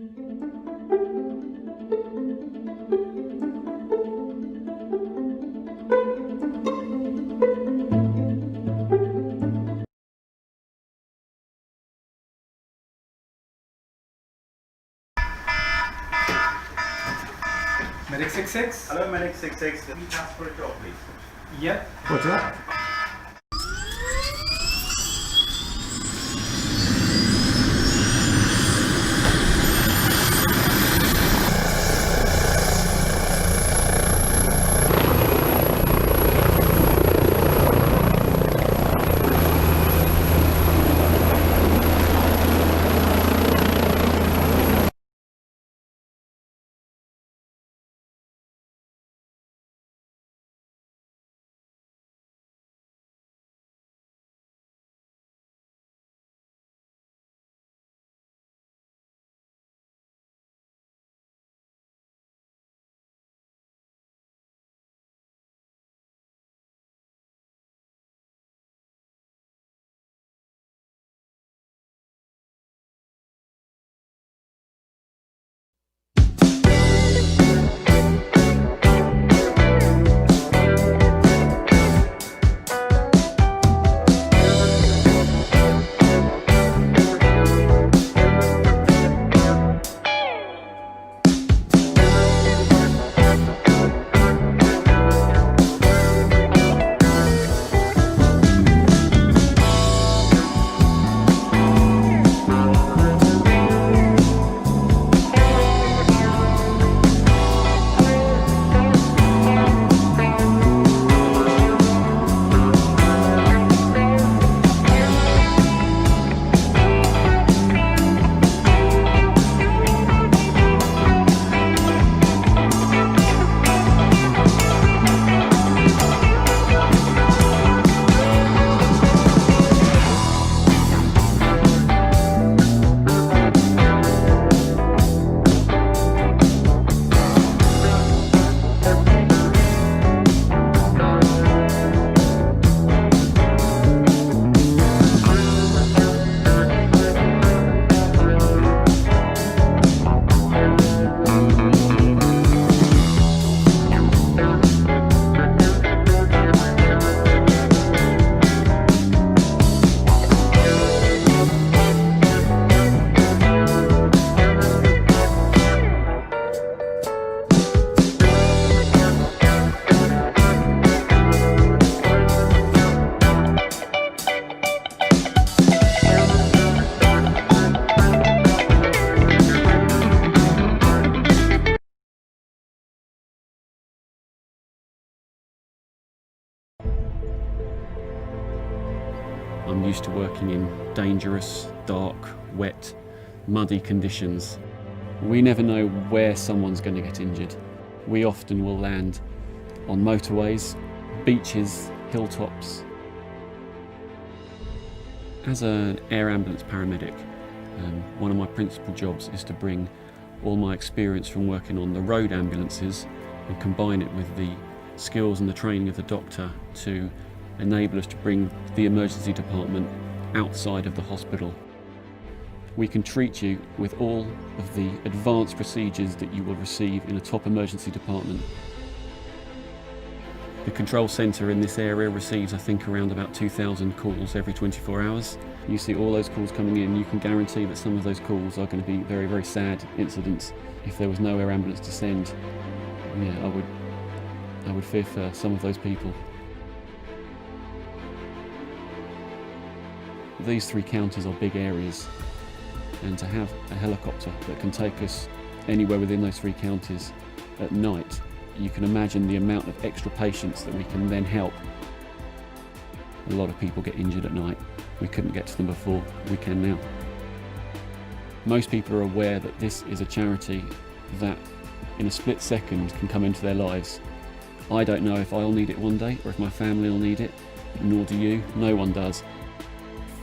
Medic 66? Hello, Medic 66. Can you ask for a job, please? Yep. What's that? I'm used to working in dangerous, dark, wet, muddy conditions. We never know where someone's going to get injured. We often will land on motorways, beaches, hilltops. As an air ambulance paramedic, one of my principal jobs is to bring all my experience from working on the road ambulances and combine it with the skills and the training of the doctor to enable us to bring the emergency department outside of the hospital. We can treat you with all of the advanced procedures that you will receive in a top emergency department. The control centre in this area receives, I think, around about 2,000 calls every 24 hours. You see all those calls coming in, you can guarantee that some of those calls are going to be very, very sad incidents. If there was no air ambulance to send, yeah, I would fear for some of those people. These 3 counties are big areas, and to have a helicopter that can take us anywhere within those 3 counties at night, you can imagine the amount of extra patients that we can then help. A lot of people get injured at night. We couldn't get to them before, we can now. Most people are aware that this is a charity that in a split second can come into their lives. I don't know if I'll need it one day or if my family will need it, nor do you, no one does.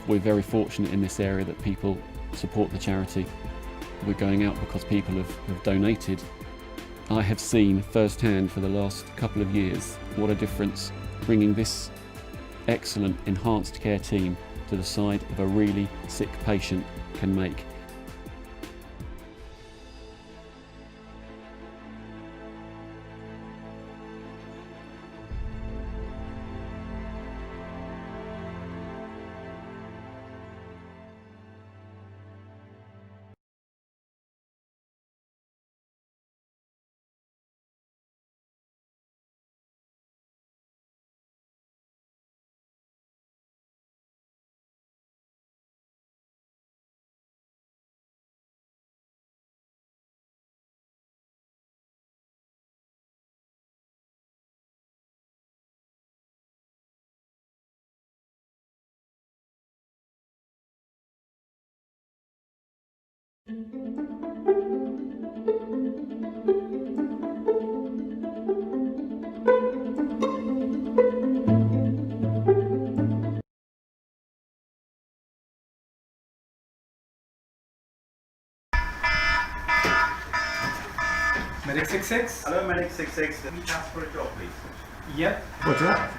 We're very fortunate in this area that people support the charity. We're going out because people have donated. I have seen firsthand for the last couple of years what a difference bringing this excellent enhanced care team to the side of a really sick patient can make. Medic 66. Hello, Medic 66. Can you transfer it off, please? Yep. Roger.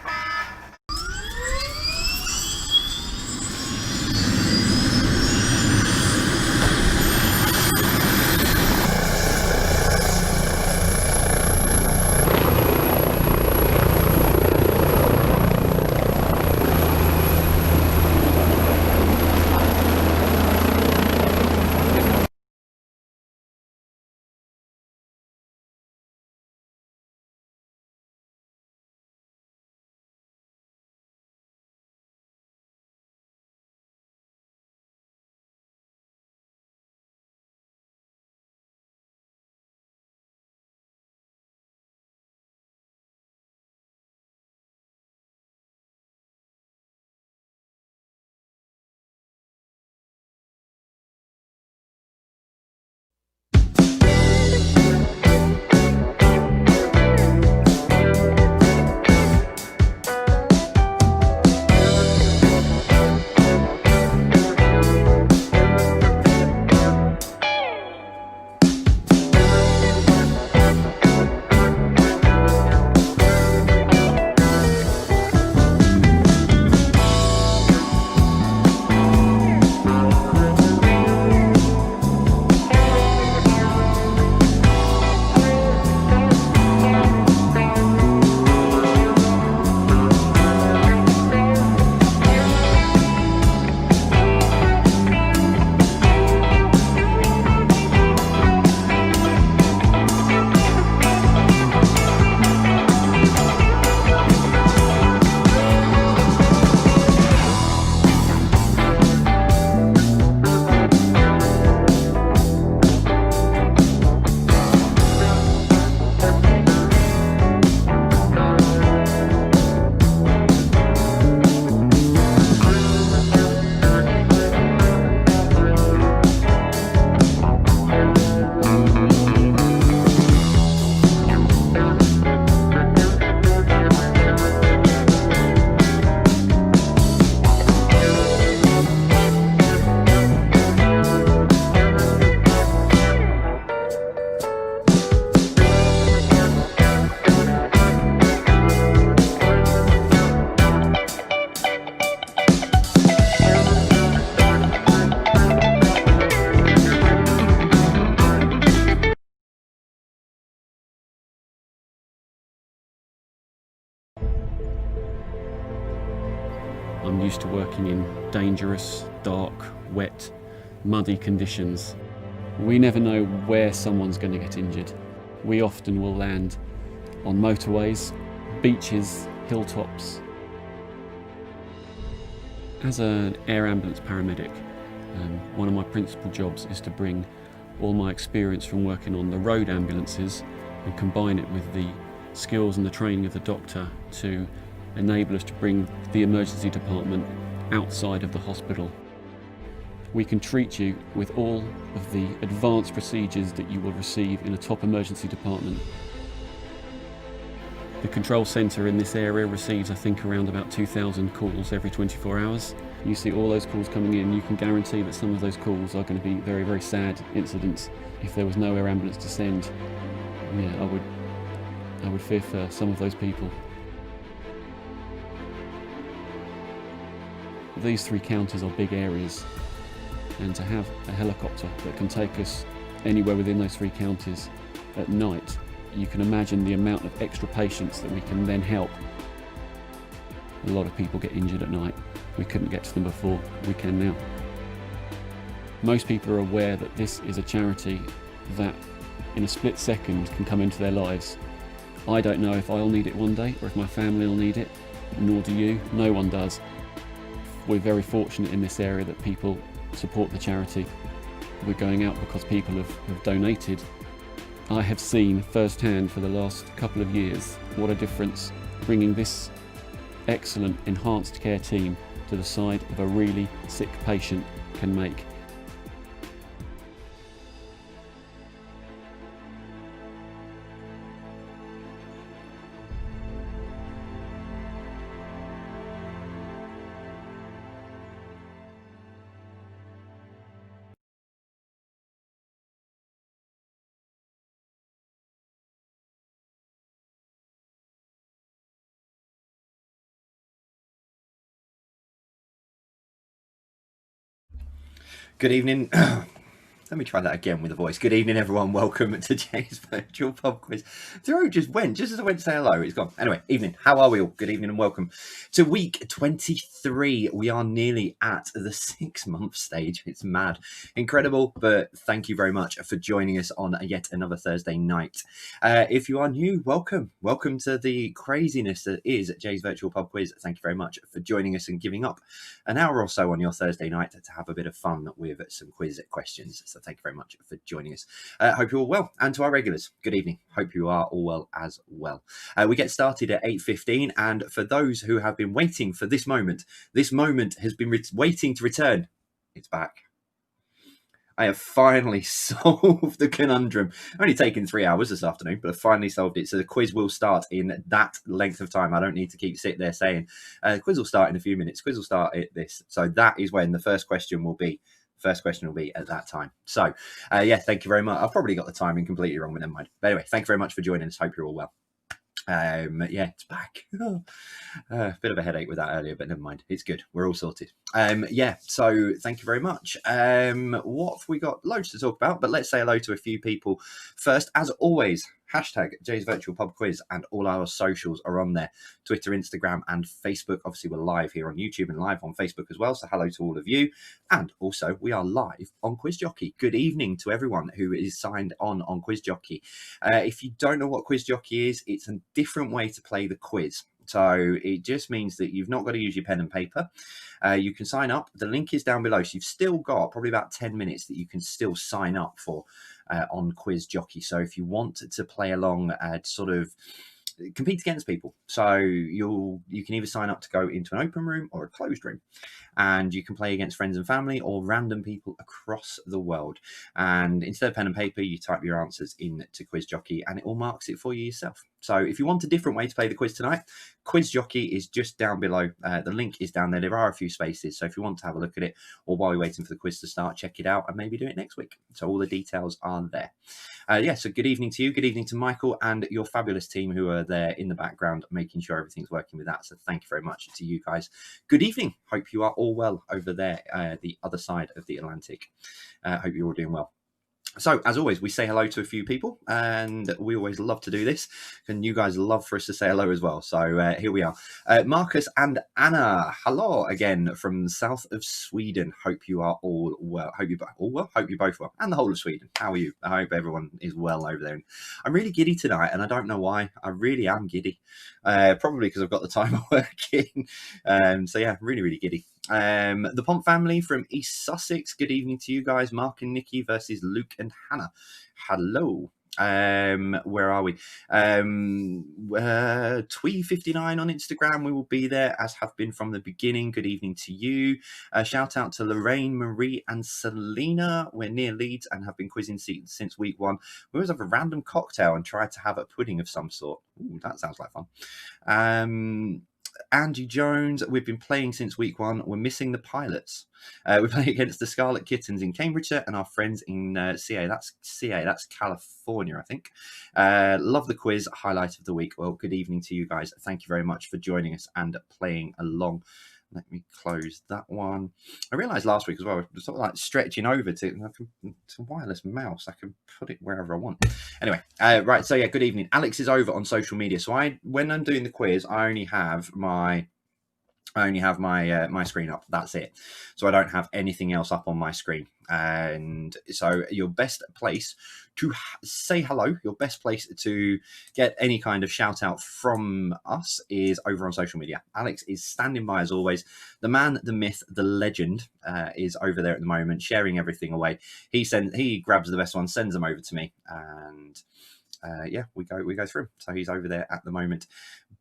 I'm used to working in dangerous, dark, wet, muddy conditions. We never know where someone's going to get injured. We often will land on motorways, beaches, hilltops. As an air ambulance paramedic, one of my principal jobs is to bring all my experience from working on the road ambulances and combine it with the skills and the training of the doctor to enable us to bring the emergency department outside of the hospital. We can treat you with all of the advanced procedures that you will receive in a top emergency department. The control centre in this area receives, I think, around about 2,000 calls every 24 hours. You see all those calls coming in, you can guarantee that some of those calls are going to be very, very sad incidents. If there was no air ambulance to send, yeah, I would fear for some of those people. These three counties are big areas, and to have a helicopter that can take us anywhere within those three counties at night, you can imagine the amount of extra patients that we can then help. A lot of people get injured at night. We couldn't get to them before, we can now. Most people are aware that this is a charity that in a split second can come into their lives. I don't know if I'll need it one day or if my family will need it, nor do you, no one does. We're very fortunate in this area that people support the charity. We're going out because people have donated. I have seen firsthand for the last couple of years what a difference bringing this excellent enhanced care team to the side of a really sick patient can make. Good evening. Let me try that again with a voice. Good evening, everyone. Welcome to Jay's Virtual Pub Quiz. Throat just went, just as I went to say hello, it's gone. Anyway, evening. How are we all? Good evening and welcome to week 23. We are nearly at the 6-month stage. It's mad. Incredible, but thank you very much for joining us on yet another Thursday night. If you are new, welcome. Welcome to the craziness that is Jay's Virtual Pub Quiz. Thank you very much for joining us and giving up an hour or so on your Thursday night to have a bit of fun with some quiz questions. So thank you very much for joining us. Hope you're all well. And to our regulars, good evening. Hope you are all well as well. We get started at 8:15, and for those who have been waiting for this moment has been waiting to return. It's back. I have finally solved the conundrum. Only taken 3 hours this afternoon, but I've finally solved it. So the quiz will start in that length of time. I don't need to keep sitting there saying, the quiz will start in a few minutes. Quiz will start at this. So that is when the first question will be. First question will be at that time. So, yeah, thank you very much. I've probably got the timing completely wrong, but never mind. But anyway, thank you very much for joining us. Hope you're all well. Yeah, it's back. Bit of a headache with that earlier, but never mind. It's good. We're all sorted. Yeah, so thank you very much. What have we got? Loads to talk about, but let's say hello to a few people first. As always, hashtag Jay's Virtual Pub Quiz, and all our socials are on there. Twitter, Instagram, and Facebook. Obviously, we're live here on YouTube and live on Facebook as well, so hello to all of you. And also, we are live on Quiz Jockey. Good evening to everyone who is signed on Quiz Jockey. If you don't know what Quiz Jockey is, it's a different way to play the quiz. So it just means that you've not got to use your pen and paper. You can sign up. The link is down below. So you've still got probably about 10 minutes that you can still sign up for on Quiz Jockey. So if you want to play along, sort of compete against people. So you can either sign up to go into an open room or a closed room, and you can play against friends and family or random people across the world. And instead of pen and paper, you type your answers into Quiz Jockey and it all marks it for you yourself. So if you want a different way to play the quiz tonight, Quiz Jockey is just down below. The link is down there. There are a few spaces. So if you want to have a look at it, or while you're waiting for the quiz to start, check it out and maybe do it next week. So all the details are there. Yeah, so good evening to you. Good evening to Michael and your fabulous team who are there in the background, making sure everything's working with that. So thank you very much to you guys. Good evening. Hope you are all well over there, the other side of the Atlantic. Hope you're all doing well. So, as always, we say hello to a few people, and we always love to do this, and you guys love for us to say hello as well. So, here we are. Marcus and Anna, hello again from south of Sweden. Hope you are all well. Hope you're all well. Hope you're both well. And the whole of Sweden. How are you? I hope everyone is well over there. I'm really giddy tonight, and I don't know why. I really am giddy. Probably because I've got the time working. So, yeah, really, really giddy. The Pomp family from East Sussex. Good evening to you guys. Mark and Nikki versus Luke and Hannah. Hello. Where are we? Twee59 on Instagram. We will be there, as have been from the beginning. Good evening to you. Shout out to Lorraine, Marie, and Selena. We're near Leeds and have been quizzing since week 1. We always have a random cocktail and try to have a pudding of some sort. Ooh, that sounds like fun. Angie Jones, we've been playing since week 1. We're missing the pilots. We're playing against the Scarlet Kittens in Cambridgeshire and our friends in CA. That's California, I think. Love the quiz. Highlight of the week. Well, good evening to you guys. Thank you very much for joining us and playing along. Let me close that one. I realised last week as well, sort of like stretching over to it's a wireless mouse. I can put it wherever I want. Anyway, right. So yeah, good evening. Alex is over on social media. So when I'm doing the quiz, I only have my my screen up. That's it. So I don't have anything else up on my screen. And so your best place to say hello, your best place to get any kind of shout out from us is over on social media. Alex is standing by as always. The man, the myth, the legend is over there at the moment, sharing everything away. He grabs the best ones, sends them over to me, and yeah, we go through. So he's over there at the moment,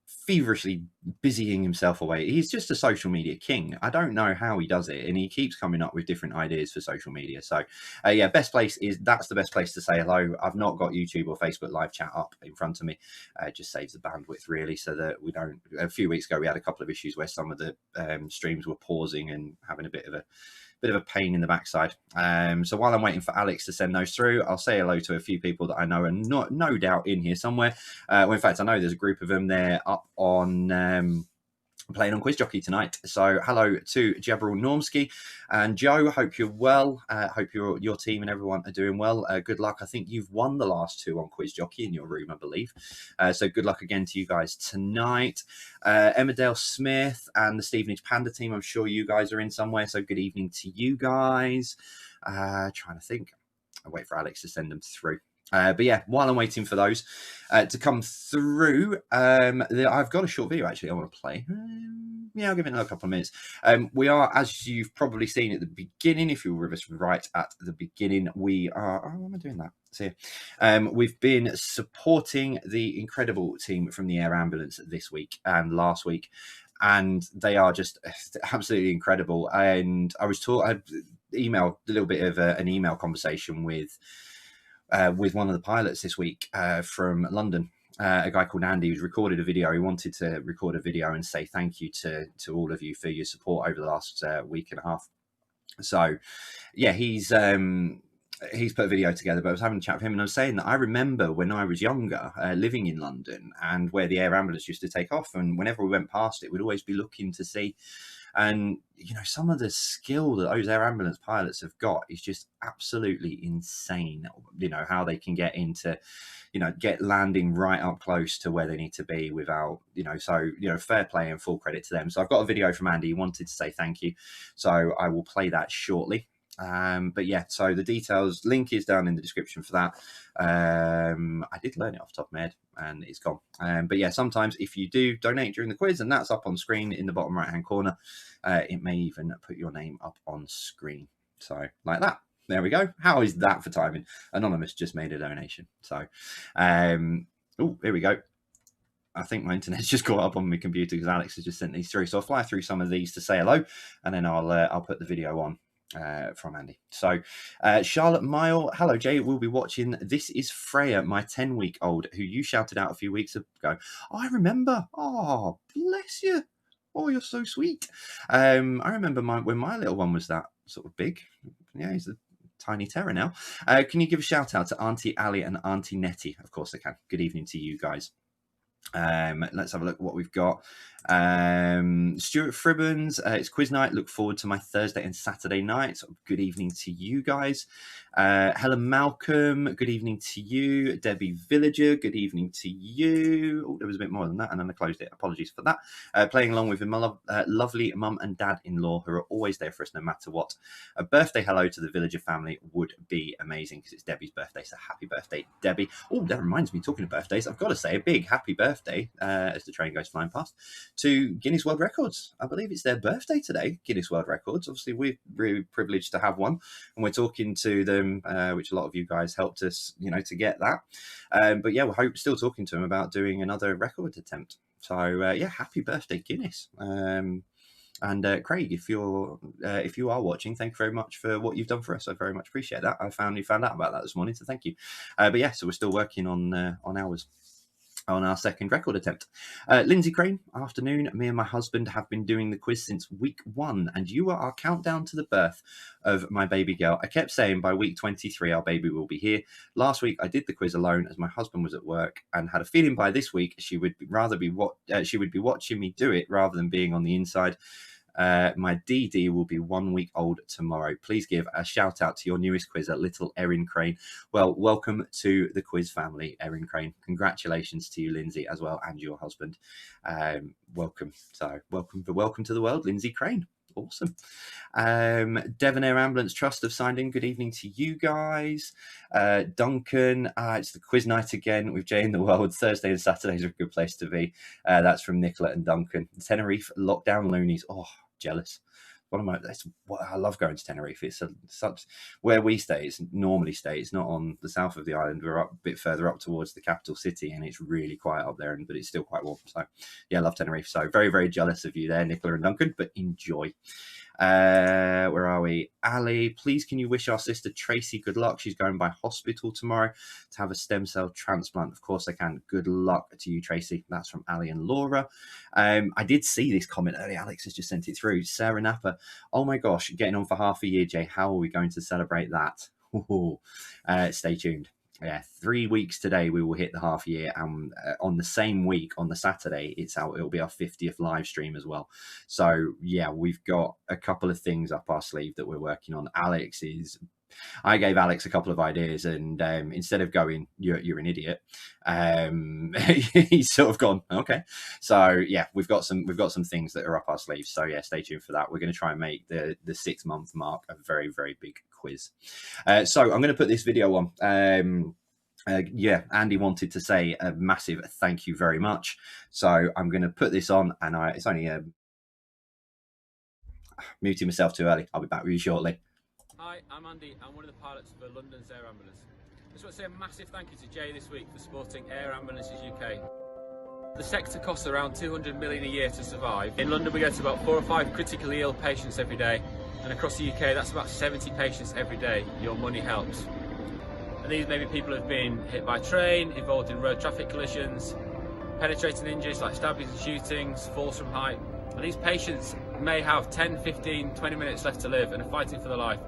feverishly busying himself away. He's just a social media king. I don't know how he does it, and he keeps coming up with different ideas for social media. So yeah, that's the best place to say hello. I've not got YouTube or Facebook live chat up in front of me. It just saves the bandwidth really, so that we don't. A few weeks ago we had a couple of issues where some of the streams were pausing and having a bit of a pain in the backside. So while I'm waiting for Alex to send those through, I'll say hello to a few people that I know and no doubt in here somewhere. Well, in fact, I know there's a group of them there up on playing on Quiz Jockey tonight. So hello to Jabral Normski and Joe. Hope you're well. Hope your team and everyone are doing well. Good luck. I think you've won the last 2 on Quiz Jockey in your room, I believe. So good luck again to you guys tonight. Emmerdale Smith and the Stevenage Panda team, I'm sure you guys are in somewhere. So good evening to you guys. Trying to think. I'll wait for Alex to send them through. But yeah, while I'm waiting for those to come through, I've got a short video actually I want to play. Yeah, I'll give it another couple of minutes. We are, as you've probably seen at the beginning, if you were with us right at the beginning, we are... Oh, why am I doing that? See, we've been supporting the incredible team from the Air Ambulance this week and last week, and they are just absolutely incredible. And I emailed a little bit of an email conversation with one of the pilots this week from London, a guy called Andy, who's recorded a video. He wanted to record a video and say thank you to all of you for your support over the last week and a half. So, yeah, he's put a video together, but I was having a chat with him and I was saying that I remember when I was younger living in London and where the Air Ambulance used to take off, and whenever we went past it, we'd always be looking to see. And, you know, some of the skill that those Air Ambulance pilots have got is just absolutely insane. You know, how they can get into, you know, get landing right up close to where they need to be without, you know, so, you know, fair play and full credit to them. So I've got a video from Andy. He wanted to say thank you. So I will play that shortly. But yeah, so the details link is down in the description for that. I did learn it off the top of my head and it's gone. But yeah, sometimes if you do donate during the quiz, and that's up on screen in the bottom right hand corner, it may even put your name up on screen. So like that. There we go. How is that for timing? Anonymous just made a donation. So oh, here we go. I think my internet's just caught up on my computer because Alex has just sent these through. So I'll fly through some of these to say hello, and then I'll put the video on from Andy. So Charlotte Mile, hello Jay, we'll be watching This Is Freya, my 10-week-old who you shouted out a few weeks ago. Oh, I remember. Oh, bless you. Oh, you're so sweet. I remember when my little one was that sort of big. Yeah, he's a tiny terror now. Can you give a shout out to Auntie Ali and Auntie Nettie? Of course I can. Good evening to you guys. Let's have a look at what we've got. Stuart Fribbins, it's quiz night. Look forward to my Thursday and Saturday nights. Good evening to you guys. Helen Malcolm, good evening to you. Debbie Villager, good evening to you. Oh, there was a bit more than that, and then I closed it. Apologies for that. Playing along with my lovely mum and dad-in-law, who are always there for us no matter what. A birthday hello to the Villager family would be amazing because it's Debbie's birthday, so happy birthday, Debbie. Oh, that reminds me, talking of birthdays, I've got to say a big happy birthday, as the train goes flying past, to Guinness World Records. I believe it's their birthday today, Guinness World Records. Obviously, we're really privileged to have one, and we're talking to them, which a lot of you guys helped us, you know, to get that. But yeah, we're still talking to them about doing another record attempt. So yeah, happy birthday, Guinness. And Craig, if you are watching, thank you very much for what you've done for us. I very much appreciate that. I found out about that this morning, so thank you. But yeah, so we're still working on ours. On our second record attempt. Lindsay Crane, afternoon. Me and my husband have been doing the quiz since week 1, and you are our countdown to the birth of my baby girl. I kept saying by week 23 our baby will be here. Last week I did the quiz alone as my husband was at work, and had a feeling by this week she would be watching me do it rather than being on the inside. My DD will be 1 week old tomorrow. Please give a shout out to your newest quizzer, little Erin Crane. Well, welcome to the quiz family, Erin Crane. Congratulations to you, Lindsay, as well, and your husband. Welcome. So welcome to the world, Lindsay Crane. Awesome. Devon Air Ambulance Trust have signed in. Good evening to you guys. Duncan, it's the quiz night again with Jay in the World. Thursday and Saturdays are a good place to be. That's from Nicola and Duncan. Tenerife lockdown loonies. Oh, jealous. I love going to Tenerife. It's such where we stay. It's normally stay. It's not on the south of the island. We're up a bit further up towards the capital city, and it's really quiet up there. But it's still quite warm. So yeah, I love Tenerife. So very, very jealous of you there, Nicola and Duncan. But enjoy. Where are we? Ali, please can you wish our sister Tracy good luck? She's going by hospital tomorrow to have a stem cell transplant. Of course I can. Good luck to you, Tracy. That's from Ali and Laura. I did see this comment earlier. Alex has just sent it through. Sarah Napper, oh my gosh, getting on for half a year, Jay. How are we going to celebrate that? Stay tuned. yeah, 3 weeks today we will hit the half year, and on the same week on the Saturday it'll be our 50th live stream as well. So yeah, we've got a couple of things up our sleeve that we're working on. I gave Alex a couple of ideas, and instead of going, you're an idiot, he's sort of gone, okay. So yeah, we've got some things that are up our sleeves. So yeah, stay tuned for that. We're going to try and make the 6 month mark a very, very big quiz. So I'm going to put this video on. Yeah, Andy wanted to say a massive thank you very much. So I'm going to put this on, and it's only muting myself too early. I'll be back with you shortly. Hi, I'm Andy. I'm one of the pilots for London's Air Ambulance. I just want to say a massive thank you to Jay this week for supporting Air Ambulances UK. The sector costs around 200 million a year to survive. In London we get to about 4 or 5 critically ill patients every day, and across the UK that's about 70 patients every day. Your money helps. And these may be people who have been hit by a train, involved in road traffic collisions, penetrating injuries like stabbings and shootings, falls from height. And these patients may have 10, 15, 20 minutes left to live and are fighting for their life.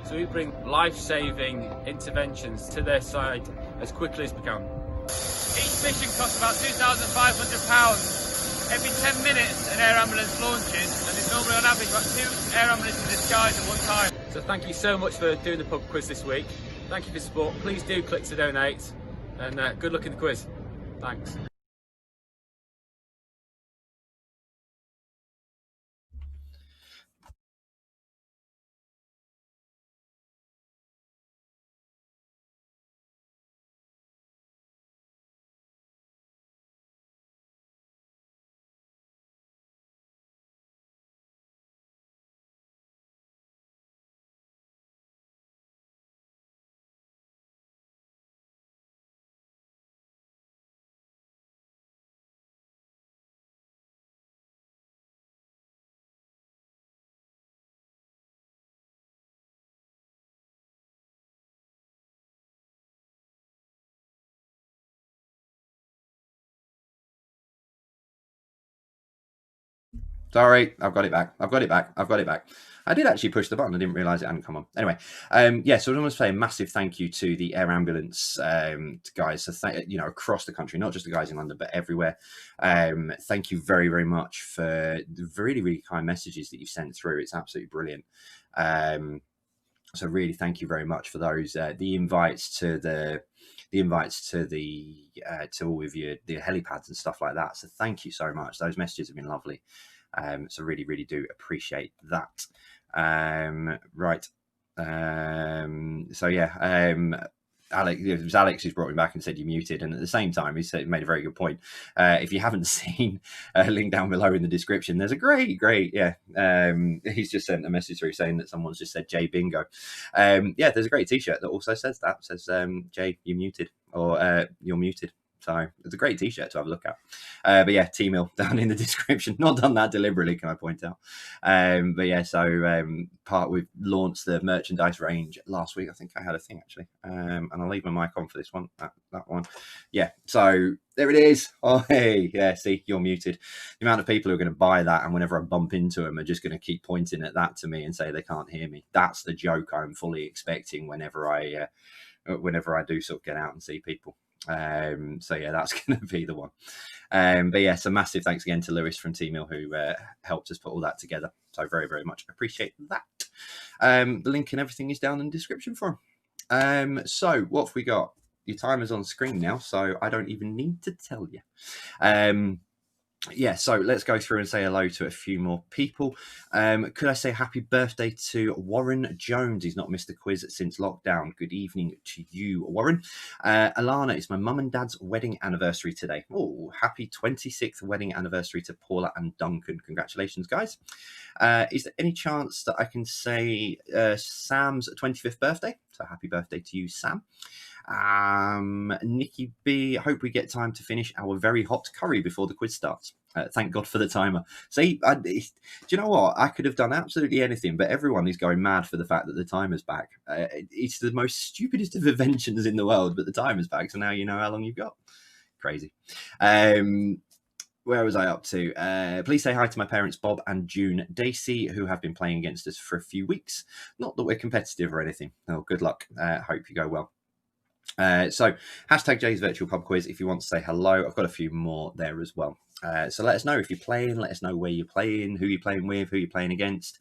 So we bring life-saving interventions to their side as quickly as we can. Each mission costs about £2,500. Every 10 minutes an air ambulance launches, and there's normally on average about 2 air ambulances in the skies at one time. So thank you so much for doing the pub quiz this week. Thank you for your support. Please do click to donate, and good luck in the quiz. Thanks. Sorry, I've got it back. I did actually push the button. I didn't realise it hadn't come on. Anyway, yeah, so I want to say a massive thank you to the Air Ambulance guys, so across the country, not just the guys in London, but everywhere. Thank you very, very much for the really, really kind messages that you've sent through. It's absolutely brilliant. So really, thank you very much for those. The invites to all of the helipads and stuff like that. So thank you so much. Those messages have been lovely. So really, really do appreciate that. Right. So yeah, Alex, it was Alex who's brought me back and said you're muted, and at the same time he made a very good point. If you haven't seen a link down below in the description, there's a great he's just sent a message through saying that someone's just said Jay bingo. Yeah, there's a great t-shirt that also says that, says Jay you're muted, or you're muted. So it's a great t-shirt to have a look at. But yeah, T-Mill down in the description. Not done that deliberately, can I point out. But yeah, so we've launched the merchandise range last week. I think I had a thing actually. And I'll leave my mic on for this one, that one. Yeah, so there it is. Oh, hey, yeah, see, you're muted. The amount of people who are going to buy that, and whenever I bump into them, are just going to keep pointing at that to me and say they can't hear me. That's the joke I'm fully expecting whenever I do sort of get out and see people. So yeah, that's going to be the one. But yeah, so massive thanks again to Lewis from T-Mill who helped us put all that together. So very, very much appreciate that. The link and everything is down in the description for him. So what have we got? Your timer's on screen now, so I don't even need to tell you. Yeah, so let's go through and say hello to a few more people. Could I say happy birthday to Warren Jones? He's not missed the quiz since lockdown. Good evening to you, Warren. Alana, it's my mum and dad's wedding anniversary today. Oh, happy 26th wedding anniversary to Paula and Duncan. Congratulations, guys. Is there any chance that I can say Sam's 25th birthday? So happy birthday to you, Sam. Nikki B, I hope we get time to finish our very hot curry before the quiz starts. Thank God for the timer. See, do you know what? I could have done absolutely anything, but everyone is going mad for the fact that the timer's back. It's the most stupidest of inventions in the world, but the timer's back, so now you know how long you've got. Crazy. Where was I up to? Please say hi to my parents, Bob and June Dacey, who have been playing against us for a few weeks. Not that we're competitive or anything. Oh, good luck. Hope you go well. So hashtag Jay's Virtual Pub Quiz if you want to say hello. I've got a few more there as well. So let us know if you're playing. Let us know where you're playing, who you're playing with, who you're playing against.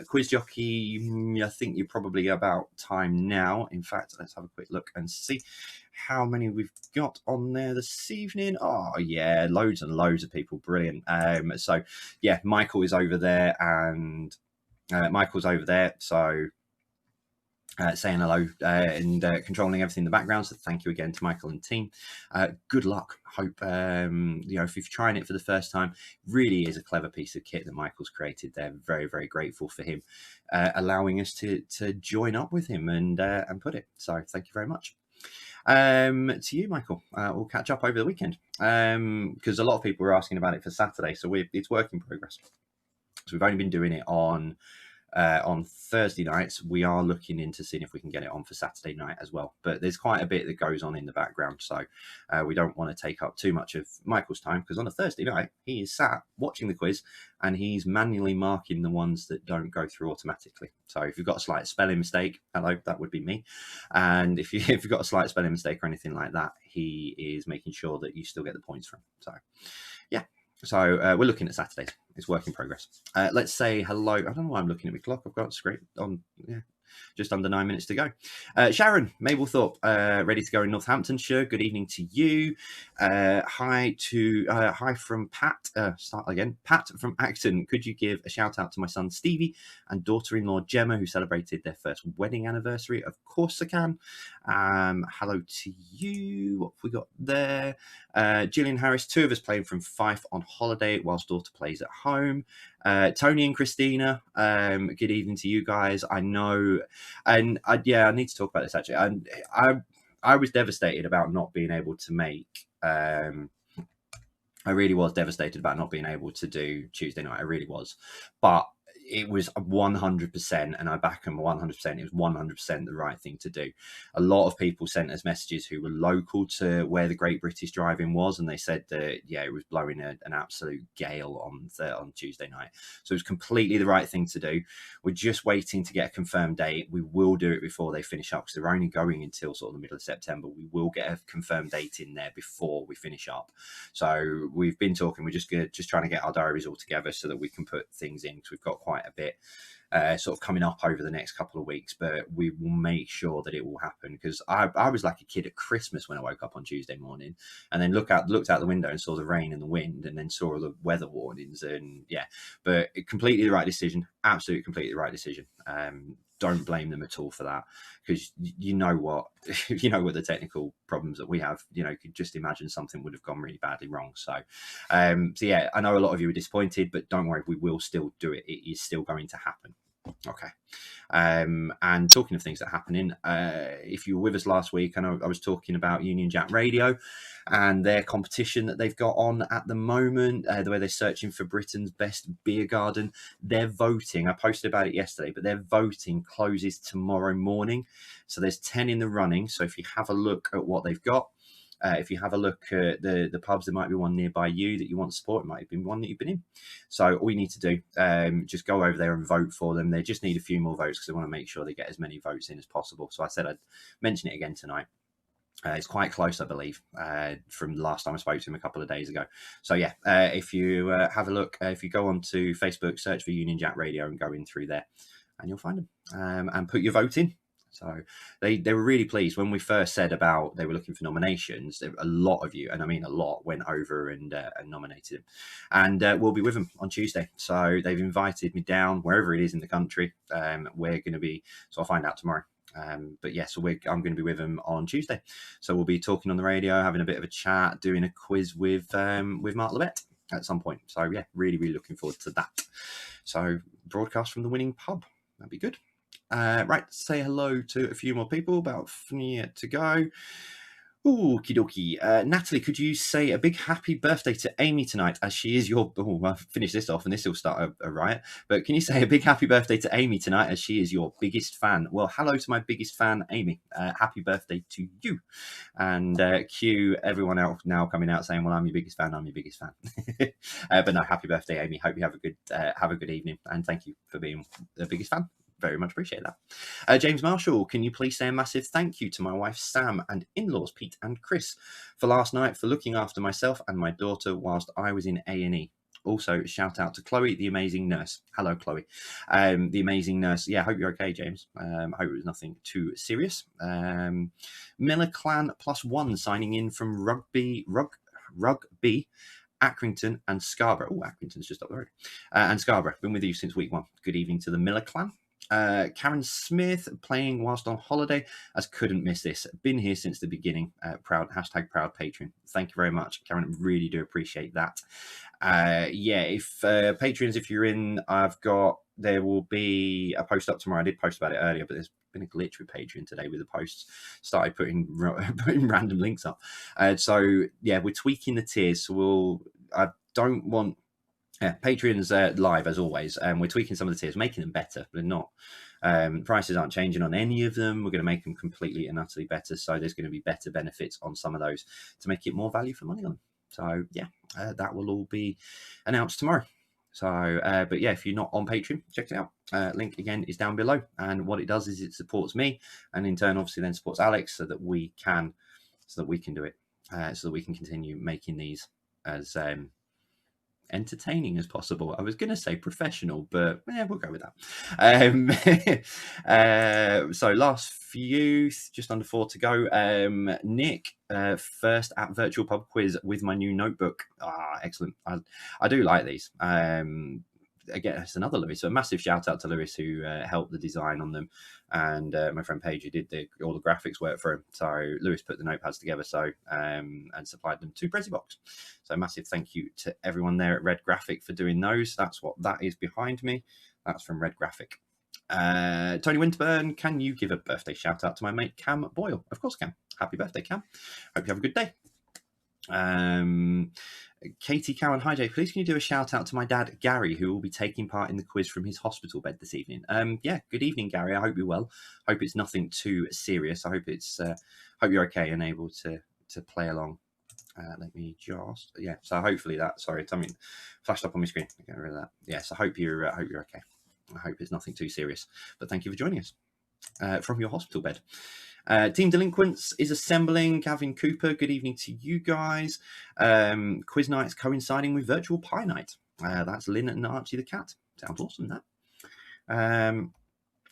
Quiz Jockey, I think you're probably about time now. In fact, let's have a quick look and see how many we've got on there this evening. Oh, yeah, loads and loads of people. Brilliant. So, yeah, Michael is over there and Michael's over there. So... saying hello and controlling everything in the background. So thank you again to Michael and team. Good luck. Hope you know, if you're trying it for the first time, really is a clever piece of kit that Michael's created. They're very, very grateful for him allowing us to join up with him and put it. So thank you very much. To you, Michael. We'll catch up over the weekend because a lot of people were asking about it for Saturday. So it's work in progress. So we've only been doing it on Thursday nights. We are looking into seeing if we can get it on for Saturday night as well, but there's quite a bit that goes on in the background, so we don't want to take up too much of Michael's time, because on a Thursday night he is sat watching the quiz and he's manually marking the ones that don't go through automatically. So if you've got a slight spelling mistake, hello, that would be me. And if you've got a slight spelling mistake or anything like that, he is making sure that you still get the points from. So yeah. So we're looking at Saturdays. It's work in progress. Let's say hello. I don't know why I'm looking at my clock. I've got a script on. Yeah, just under 9 minutes to go. Sharon Mablethorpe, ready to go in Northamptonshire. Good evening to you. Hi from Pat. Start again. Pat from Acton. Could you give a shout out to my son Stevie and daughter-in-law Gemma, who celebrated their first wedding anniversary? Of course I can. Hello to you. What have we got there? Gillian Harris. 2 of us playing from Fife on holiday whilst daughter plays at home. Tony and Christina, good evening to you guys. I know, and I need to talk about this actually. I was devastated about not being able to make. I really was devastated about not being able to do Tuesday night. I really was, but it was 100%, and I back them 100%. It was 100% the right thing to do. A lot of people sent us messages who were local to where the Great British Drive-In was, and they said that, yeah, it was blowing an absolute gale on Tuesday night. So it was completely the right thing to do. We're just waiting to get a confirmed date. We will do it before they finish up, because they're only going until sort of the middle of September. We will get a confirmed date in there before we finish up. So we've been talking. We're just trying to get our diaries all together so that we can put things in, because we've got quite a bit sort of coming up over the next couple of weeks, but we will make sure that it will happen, because I was like a kid at Christmas when I woke up on Tuesday morning and then looked out the window and saw the rain and the wind, and then saw the weather warnings, and yeah, but completely the right decision. Absolutely completely the right decision. Don't blame them at all for that, because you know what the technical problems that we have, you could just imagine something would have gone really badly wrong. So yeah, I know a lot of you are disappointed, but don't worry, we will still do it. It is still going to happen. Okay. And talking of things that are happening, if you were with us last week, I know I was talking about Union Jack Radio and their competition that they've got on at the moment, the way they're searching for Britain's best beer garden. They're voting. I posted about it yesterday, but their voting closes tomorrow morning. So there's 10 in the running. So if you have a look at what they've got, if you have a look at the pubs, there might be one nearby you that you want to support. It might have been one that you've been in. So all you need to do, just go over there and vote for them. They just need a few more votes, because they want to make sure they get as many votes in as possible. So I said I'd mention it again tonight. It's quite close, I believe, from the last time I spoke to him a couple of days ago. So yeah, if you have a look, if you go onto Facebook, search for Union Jack Radio and go in through there, and you'll find them, and put your vote in. So they were really pleased when we first said about they were looking for nominations. A lot of you, and I mean a lot, went over and nominated him, and we'll be with them on Tuesday. So they've invited me down wherever it is in the country. We're going to be, so I'll find out tomorrow. But yeah, so I'm going to be with them on Tuesday. So we'll be talking on the radio, having a bit of a chat, doing a quiz with Mark Lebet at some point. So yeah, really, really looking forward to that. So broadcast from the winning pub. That'd be good. Right, say hello to a few more people, about 5 minutes to go. Okie dokie. Natalie, could you say a big happy birthday to Amy tonight, as she is your... Oh, I'll finish this off and this will start a riot. But can you say a big happy birthday to Amy tonight, as she is your biggest fan? Well, hello to my biggest fan, Amy. Happy birthday to you. And cue everyone else now coming out saying, well, I'm your biggest fan, I'm your biggest fan. But no, happy birthday, Amy. Hope you have a good evening. And thank you for being the biggest fan. Very much appreciate that. James Marshall, can you please say a massive thank you to my wife Sam and in-laws Pete and Chris for last night, for looking after myself and my daughter whilst I was in A&E. Also, shout out to Chloe, the amazing nurse. Hello, Chloe. The amazing nurse. Yeah, hope you're okay, James. Hope it was nothing too serious. Miller Clan +1 signing in from Rugby, Accrington and Scarborough. Oh, Accrington's just up the road. And Scarborough. Been with you since week 1. Good evening to the Miller Clan. Karen Smith playing whilst on holiday, as couldn't miss this. Been here since the beginning. Proud patron. Thank you very much, Karen. Really do appreciate that. Yeah, if patrons, if you're in, there will be a post up tomorrow. I did post about it earlier, but there's been a glitch with Patreon today with the posts. Started putting random links up. So yeah, we're tweaking the tiers. So I don't want. Yeah, Patreon's live as always, and we're tweaking some of the tiers, making them better. They're not. Prices aren't changing on any of them. We're going to make them completely and utterly better. So there's going to be better benefits on some of those to make it more value for money on them. So yeah, that will all be announced tomorrow. So, but yeah, if you're not on Patreon, check it out. Link again is down below. And what it does is it supports me, and in turn, obviously, then supports Alex, so that we can do it, so that we can continue making these as entertaining as possible. I was going to say professional, but yeah, we'll go with that. So last few, just under 4 to go. Nick, first at virtual pub quiz with my new notebook. Excellent. I do like these. Again, it's another Lewis. So a massive shout out to Lewis, who helped the design on them, and my friend Paige, who did all the graphics work for him. So Lewis put the notepads together, and supplied them to Brezibox. So massive thank you to everyone there at Red Graphic for doing those. That's what that is behind me. That's from Red Graphic. Tony Winterburn, can you give a birthday shout out to my mate Cam Boyle? Of course, Cam. Happy birthday, Cam. Hope you have a good day. Katie Cowan, hi Jay, please can you do a shout out to my dad Gary, who will be taking part in the quiz from his hospital bed this evening? Yeah, good evening Gary, I hope you're well. Hope it's nothing too serious. I hope hope you're okay and able to play along. Let me just, yeah, so hopefully that, sorry, something flashed up on my screen. Get rid of that. Yeah, so I hope you're okay. I hope it's nothing too serious, but thank you for joining us from your hospital bed. Team Delinquents is assembling. Gavin Cooper, good evening to you guys. Quiz nights coinciding with virtual pie night. That's Lynn and Archie the cat. Sounds awesome, that.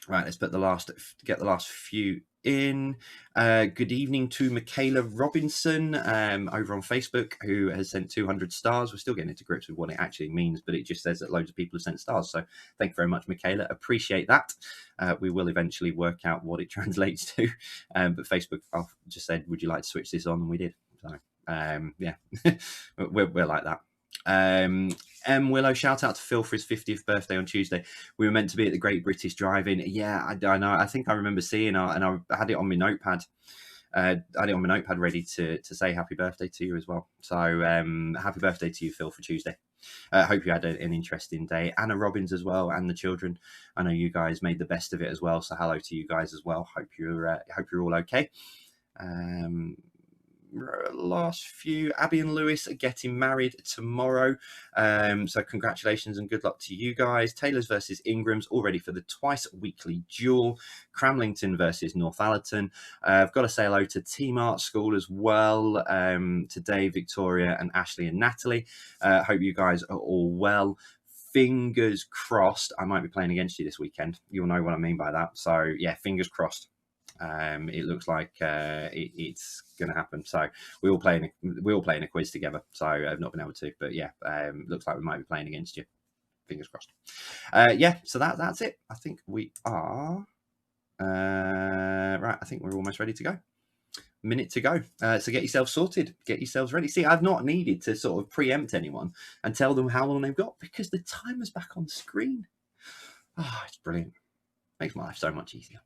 Right, let's get the last few in. Good evening to Michaela Robinson over on Facebook, who has sent 200 stars. We're still getting into grips with what it actually means, but it just says that loads of people have sent stars. So thank you very much, Michaela. Appreciate that. We will eventually work out what it translates to. But Facebook just said, would you like to switch this on? And we did. So yeah, we're like that. Willow, shout out to Phil for his 50th birthday on Tuesday. We were meant to be at the Great British Drive-In. Yeah, I know. I think I remember seeing it, and I had it on my notepad. Ready to say happy birthday to you as well. So happy birthday to you, Phil, for Tuesday. Hope you had an interesting day. Anna Robbins as well, and the children. I know you guys made the best of it as well. So hello to you guys as well. Hope you're all okay. Last few, Abby and Lewis are getting married tomorrow, so congratulations and good luck to you guys. Taylor's versus Ingram's all ready for the twice weekly duel. Cramlington versus Northallerton. I've got to say hello to Team Art School as well, today Victoria and Ashley and Natalie. Hope you guys are all well. Fingers crossed I might be playing against you this weekend. You'll know what I mean by that. So yeah, fingers crossed. It looks like it's going to happen. So we all play in a quiz together. So I've not been able to, but yeah, looks like we might be playing against you. Fingers crossed. Yeah, so that's it. I think we are right. I think we're almost ready to go. Minute to go. So get yourself sorted. Get yourselves ready. See, I've not needed to sort of preempt anyone and tell them how long they've got because the timer's back on screen. Oh, it's brilliant. Makes my life so much easier.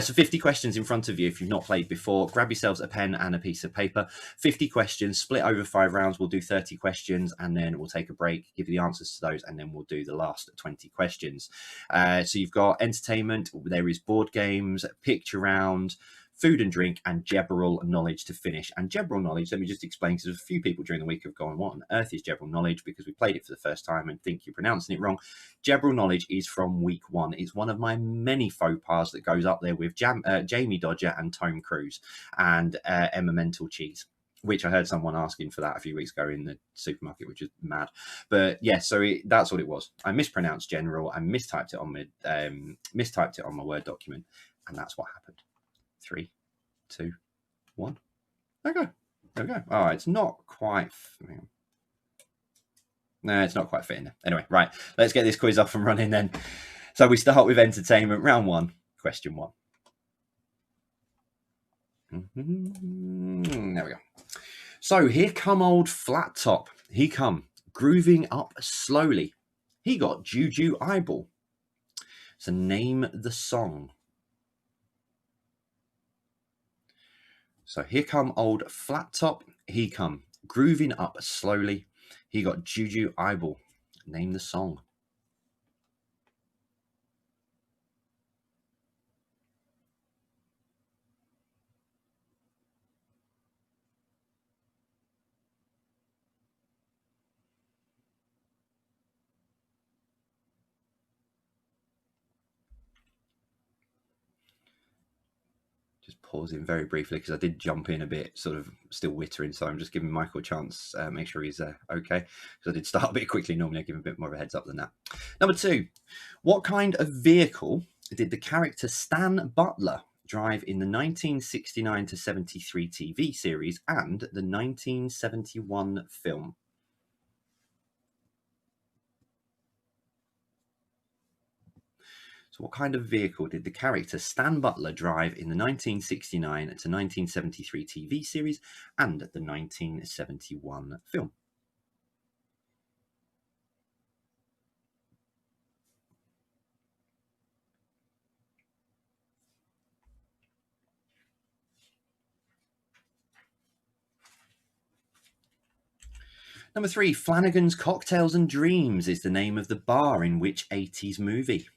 So 50 questions in front of you. If you've not played before, grab yourselves a pen and a piece of paper. 50 questions split over 5 rounds. We'll do 30 questions and then we'll take a break, give you the answers to those, and then we'll do the last 20 questions. So you've got entertainment, there is board games, picture round, food and drink, and general knowledge to finish. And general knowledge, let me just explain, because a few people during the week have gone, what on earth is general knowledge? Because we played it for the first time and think you're pronouncing it wrong. General knowledge is from week 1. It's one of my many faux pas that goes up there with Jamie Dodger and Tom Cruise and Emma Mental Cheese, which I heard someone asking for that a few weeks ago in the supermarket, which is mad. But yeah, so that's what it was. I mispronounced general. I mistyped it on my Word document, and that's what happened. 3, 2, 1. Okay. There we go. Oh, it's not quite. No, it's not quite fitting. Anyway, right. Let's get this quiz up and running then. So we start with entertainment. Round 1, question 1. There we go. So here come old Flat Top. He come grooving up slowly. He got Juju Eyeball. So name the song. So here come old Flat Top. He come grooving up slowly. He got Juju Eyeball. Name the song. Just pausing very briefly because I did jump in a bit, sort of still wittering, so I'm just giving Michael a chance, make sure he's okay, because I did start a bit quickly. Normally I give him a bit more of a heads up than that. Number 2, what kind of vehicle did the character Stan Butler drive in the 1969 to 73 TV series and the 1971 film? So what kind of vehicle did the character Stan Butler drive in the 1969 to 1973 TV series and the 1971 film? Number 3, Flanagan's Cocktails and Dreams is the name of the bar in which 80s movie?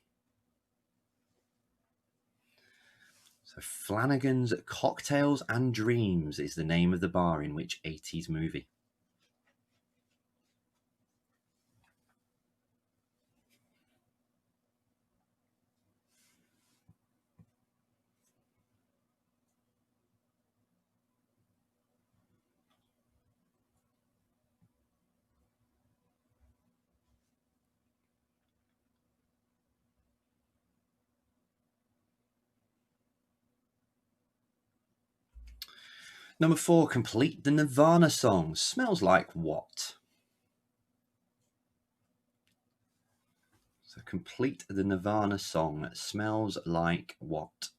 So Flanagan's Cocktails and Dreams is the name of the bar in which 80s movie? Number 4, complete the Nirvana song. Smells like what? So complete the Nirvana song. Smells like what?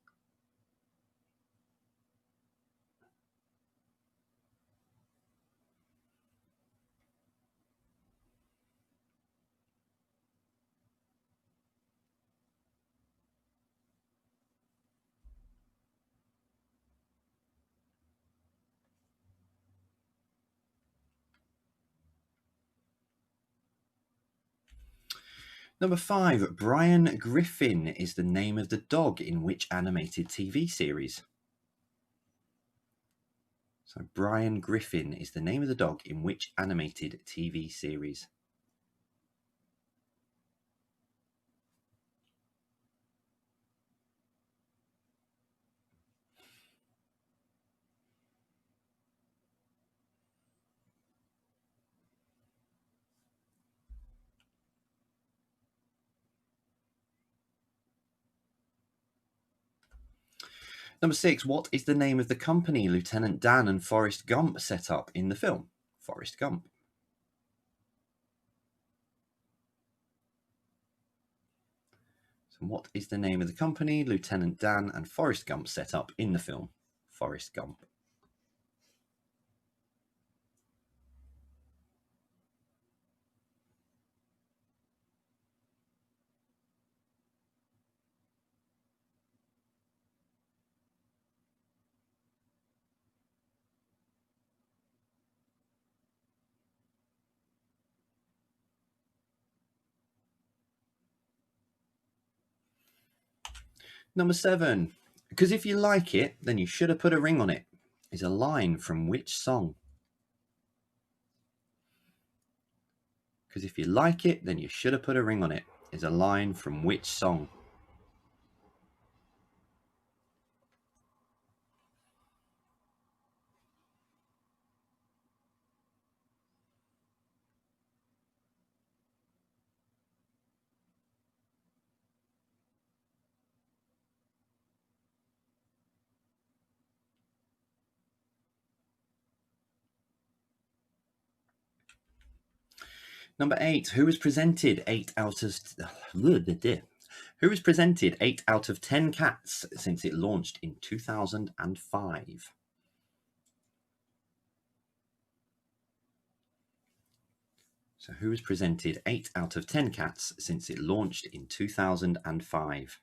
Number 5, Brian Griffin is the name of the dog in which animated TV series? So Brian Griffin is the name of the dog in which animated TV series? Number 6, what is the name of the company Lieutenant Dan and Forrest Gump set up in the film? Forrest Gump. So what is the name of the company Lieutenant Dan and Forrest Gump set up in the film? Forrest Gump. Number 7, Because if you like it, then you should have put a ring on it is a line from which song? Because if you like it, then you should have put a ring on it is a line from which song? Number 8, who was presented 8 out of 10 cats since it launched in 2005? So who has presented 8 out of 10 cats since it launched in 2005?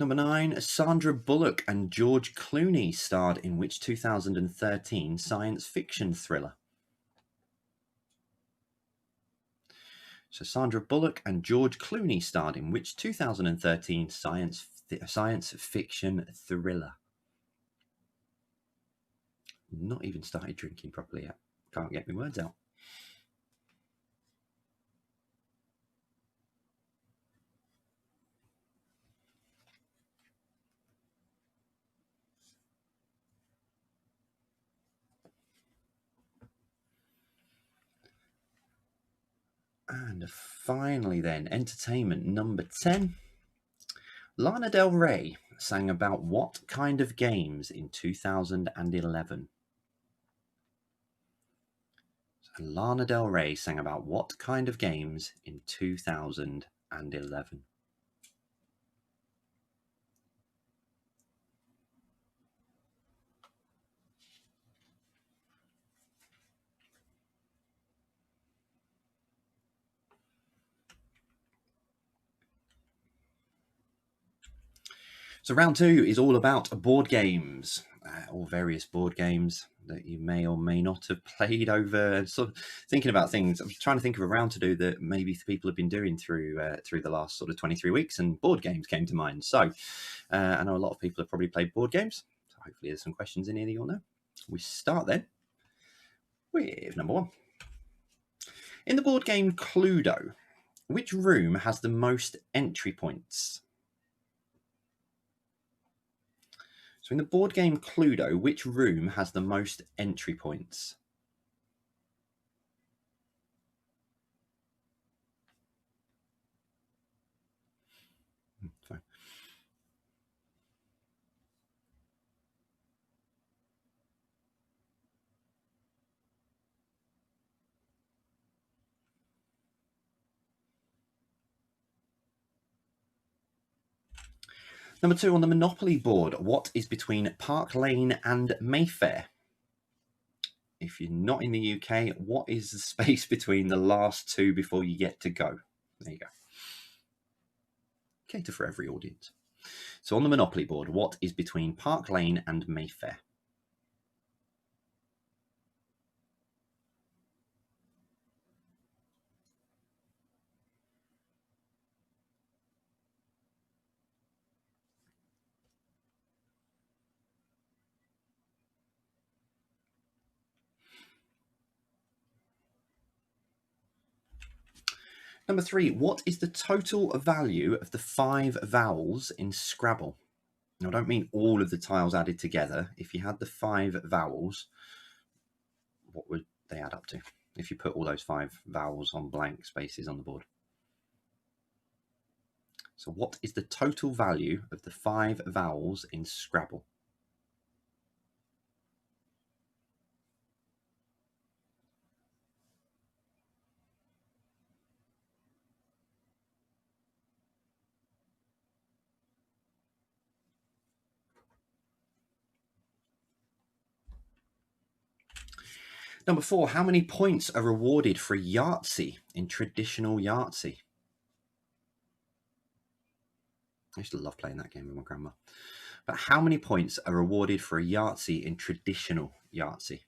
Number 9, Sandra Bullock and George Clooney starred in which 2013 science fiction thriller? So Sandra Bullock and George Clooney starred in which 2013 science fiction thriller? Not even started drinking properly yet. Can't get my words out. And finally then, entertainment number 10. Lana Del Rey sang about what kind of games in 2011? So Lana Del Rey sang about what kind of games in 2011? So round 2 is all about board games, or various board games that you may or may not have played over. Sort of thinking about things. I'm trying to think of a round to do that maybe people have been doing through the last sort of 23 weeks, and board games came to mind. So I know a lot of people have probably played board games. So hopefully there's some questions in here that you'll know. We start then with number 1. In the board game Cluedo, which room has the most entry points? So in the board game Cluedo, which room has the most entry points? Sorry. Number 2, on the Monopoly board, what is between Park Lane and Mayfair? If you're not in the UK, what is the space between the last two before you get to go? There you go. Cater for every audience. So on the Monopoly board, what is between Park Lane and Mayfair? Number 3, what is the total value of the 5 vowels in Scrabble? Now, I don't mean all of the tiles added together. If you had the 5 vowels, what would they add up to? If you put all those 5 vowels on blank spaces on the board. So what is the total value of the 5 vowels in Scrabble? Number 4, how many points are awarded for Yahtzee in traditional Yahtzee? I used to love playing that game with my grandma. But how many points are awarded for a Yahtzee in traditional Yahtzee?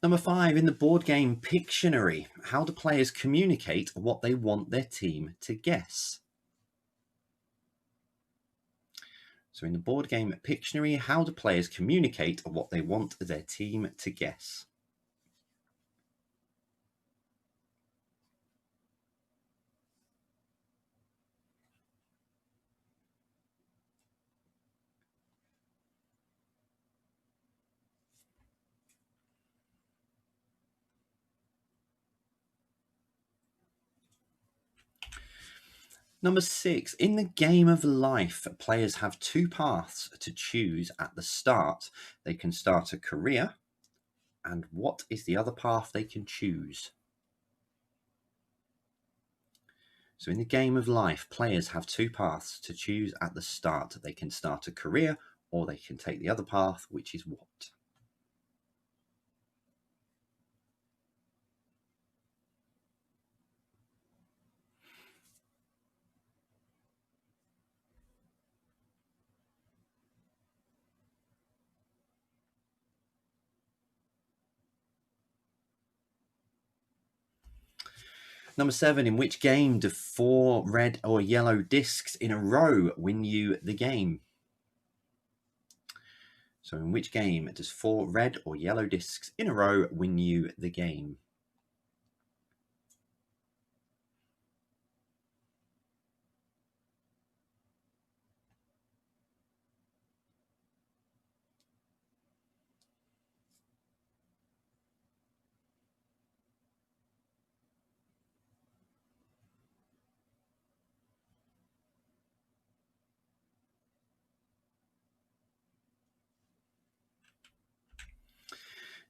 Number 5, in the board game Pictionary, how do players communicate what they want their team to guess? So in the board game Pictionary, how do players communicate what they want their team to guess? Number 6, in the game of life, players have 2 paths to choose at the start. They can start a career, and what is the other path they can choose? So in the game of life, players have 2 paths to choose at the start. They can start a career, or they can take the other path, which is what? Number 7, in which game do 4 red or yellow discs in a row win you the game? So in which game does 4 red or yellow discs in a row win you the game?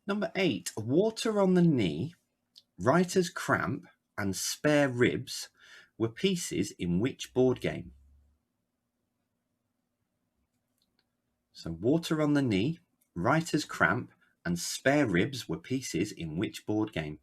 Number 8, water on the knee, writer's cramp, and spare ribs were pieces in which board game? So water on the knee, writer's cramp, and spare ribs were pieces in which board game?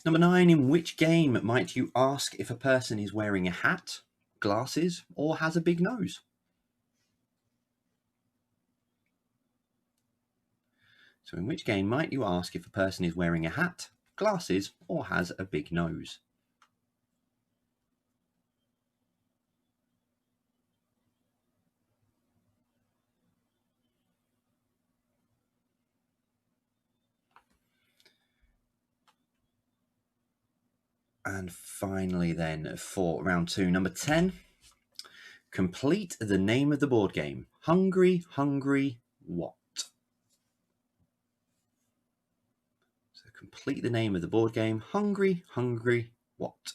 Number 9, in which game might you ask if a person is wearing a hat, glasses, or has a big nose? So in which game might you ask if a person is wearing a hat, glasses, or has a big nose? And finally then, for round 2, number 10, complete the name of the board game. Hungry, hungry, what? So complete the name of the board game. Hungry, hungry, what?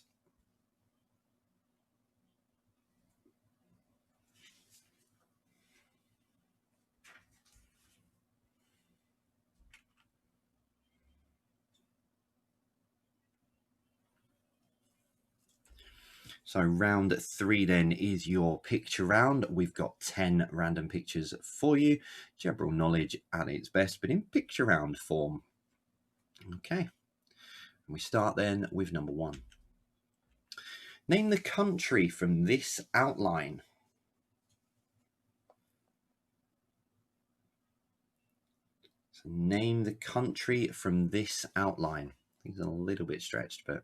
So round 3 then is your picture round. We've got 10 random pictures for you. General knowledge at its best, but in picture round form. Okay. And we start then with number 1. Name the country from this outline. So name the country from this outline. I think it's a little bit stretched, but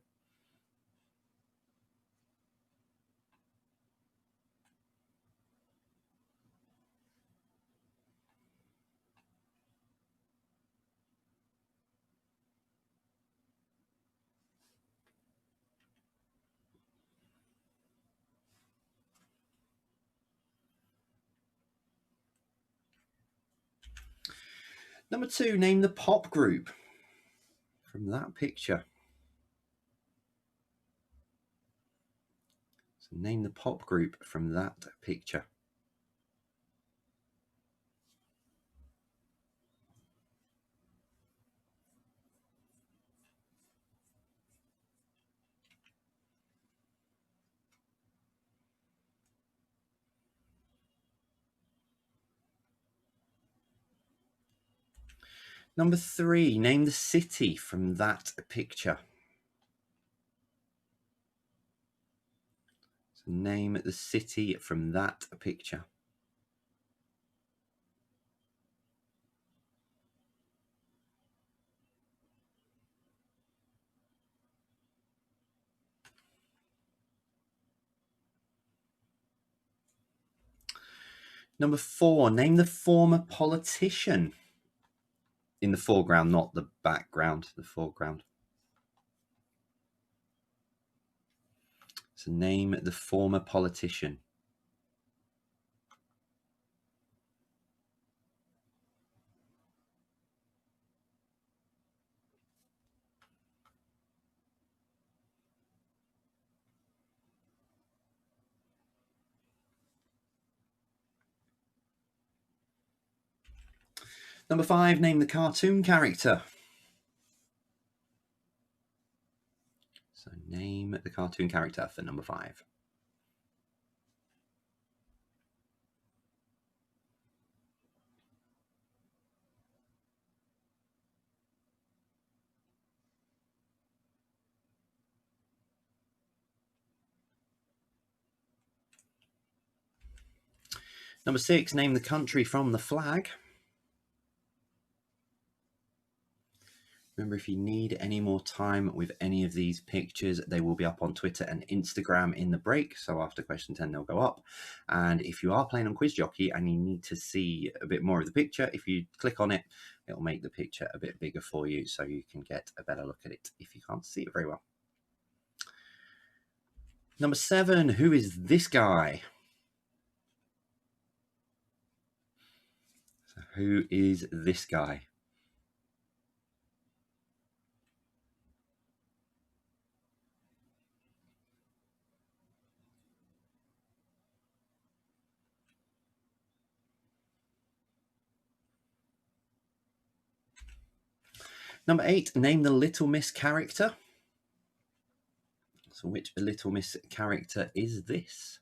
Number 2, name the pop group from that picture. So name the pop group from that picture. Number 3, name the city from that picture. So name the city from that picture. Number 4, name the former politician. In the foreground, not the background, the foreground. So name the former politician. Number 5, name the cartoon character. So name the cartoon character for number 5. Number 6, name the country from the flag. Remember, if you need any more time with any of these pictures, they will be up on Twitter and Instagram in the break. So after question 10, they'll go up. And if you are playing on Quiz Jockey and you need to see a bit more of the picture, if you click on it, it'll make the picture a bit bigger for you so you can get a better look at it if you can't see it very well. Number 7, who is this guy? So who is this guy? Number 8, name the Little Miss character. So which Little Miss character is this?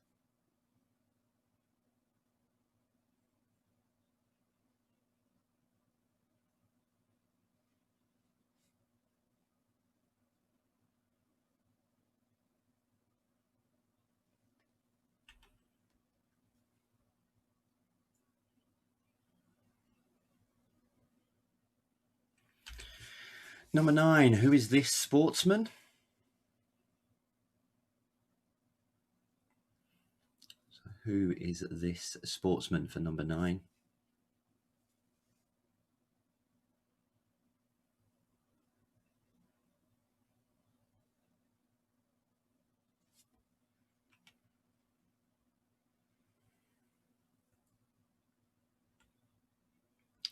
Number 9, who is this sportsman? So who is this sportsman for number 9?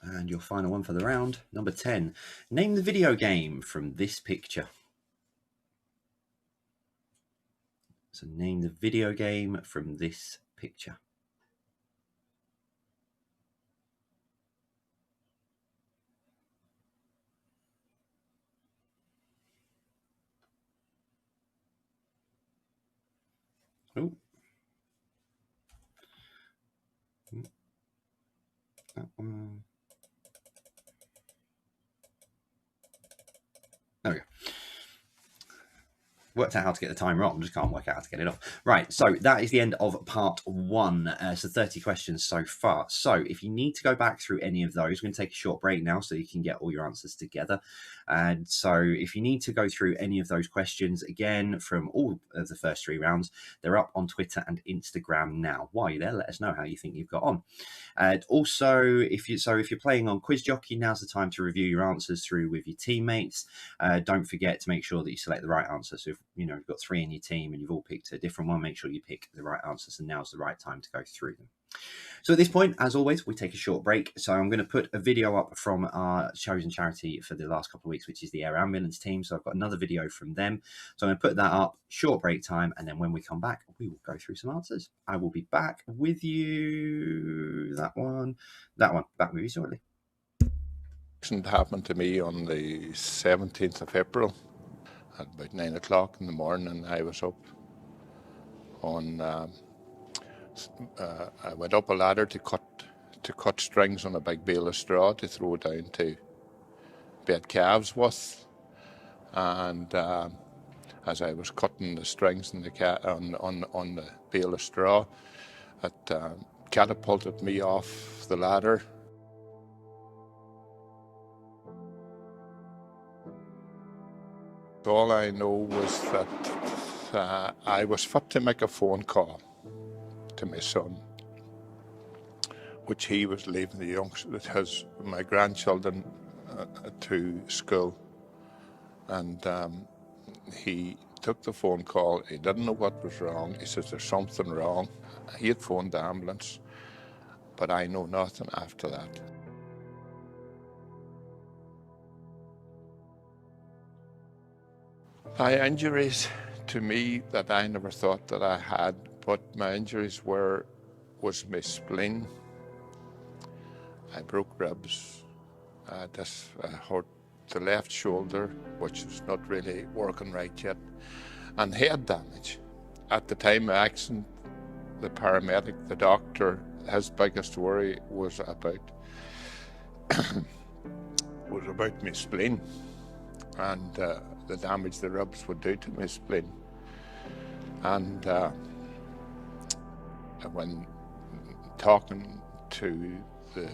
And your final one for the round, number 10. Name the video game from this picture. So name the video game from this picture. Oh. That one. There we go. Worked out how to get the time wrong, just can't work out how to get it off. Right, so that is the end of part 1. So 30 questions so far. So if you need to go back through any of those, we're going to take a short break now so you can get all your answers together. And so if you need to go through any of those questions again from all of the first 3 rounds, they're up on Twitter and Instagram now. While you're there, let us know how you think you've got on. And also, if you're playing on Quiz Jockey, now's the time to review your answers through with your teammates. Don't forget to make sure that you select the right answer. So if you've got 3 in your team and you've all picked a different one, make sure you pick the right answers, and now's the right time to go through them. So at this point, as always, we take a short break. So I'm going to put a video up from our chosen charity for the last couple of weeks, which is the Air Ambulance team. So I've got another video from them. So I'm going to put that up, short break time, and then when we come back, we will go through some answers. I will be back with you. That one, back with you shortly. It happened to me on the 17th of April at about 9 o'clock in the morning. I was up on, I went up a ladder to cut strings on a big bale of straw to throw down to bed calves with. And as I was cutting the strings on the bale of straw, it catapulted me off the ladder. All I know was that I was fit to make a phone call to my son, which he was leaving my grandchildren to school, and he took the phone call. He didn't know what was wrong. He says, "There's something wrong." He had phoned the ambulance, but I know nothing after that. My injuries, to me, that I never thought that I had, but my injuries was my spleen. I broke ribs. I hurt the left shoulder, which was not really working right yet, and head damage. At the time of the accident, the paramedic, the doctor, his biggest worry was about my spleen and the damage the ribs would do to my spleen. And when talking to the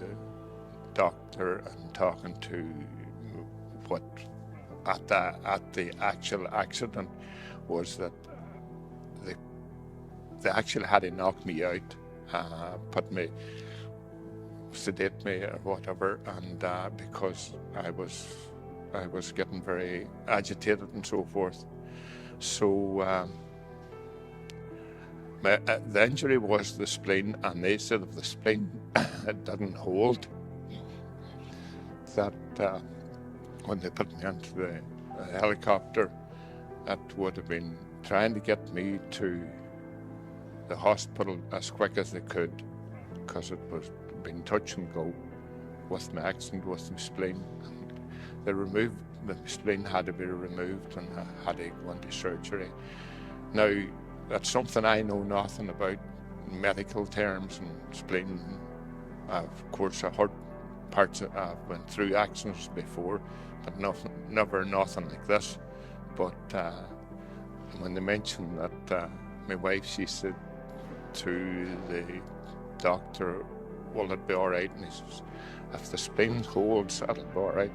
doctor and talking to what at the actual accident was that they actually had to knock me out, sedate me or whatever, and because I was getting very agitated and so forth. So the injury was the spleen, and they said if the spleen it didn't hold, that when they put me into the helicopter, it would have been trying to get me to the hospital as quick as they could, because it was being touch and go with my accident with my spleen. The spleen had to be removed, and I had to go into surgery. Now, that's something I know nothing about, medical terms and spleen. Of course, I heard parts I've went through accidents before, but never nothing like this. But when they mentioned that, my wife, she said to the doctor, "Will it be all right?" And he says, "If the spleen holds, it'll be all right.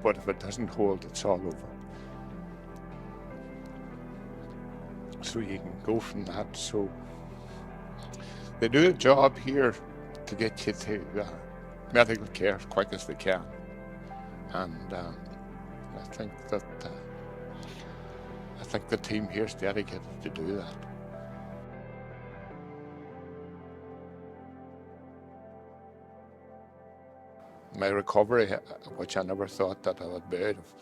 But if it doesn't hold, it's all over." So you can go from that. So they do a job here to get you to medical care as quick as they can, and I think the team here is dedicated to do that. My recovery, which I never thought that I would be out of,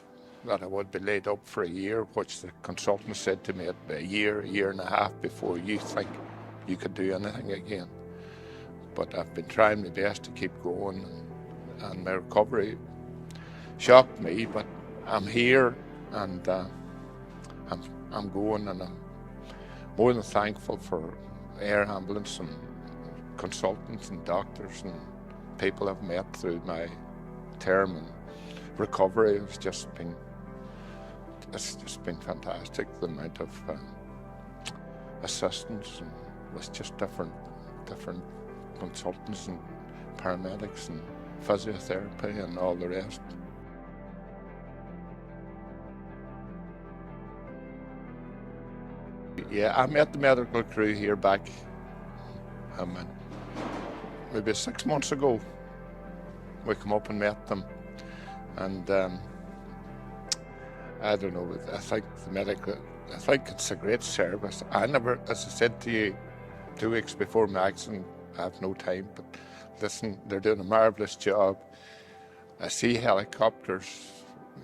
that I would be laid up for a year, which the consultant said to me it'd be a year and a half before you think you could do anything again. But I've been trying my best to keep going, and my recovery shocked me, but I'm here, and I'm going, and I'm more than thankful for Air Ambulance and consultants and doctors and people I've met through my term and recovery. It's just been fantastic, the amount of assistance, and with just different consultants and paramedics and physiotherapy and all the rest. Yeah, I met the medical crew here back maybe 6 months ago. We come up and met them, and I don't know, I think it's a great service. I never, as I said to you 2 weeks before my accident. I have no time, but listen, they're doing a marvellous job. I see helicopters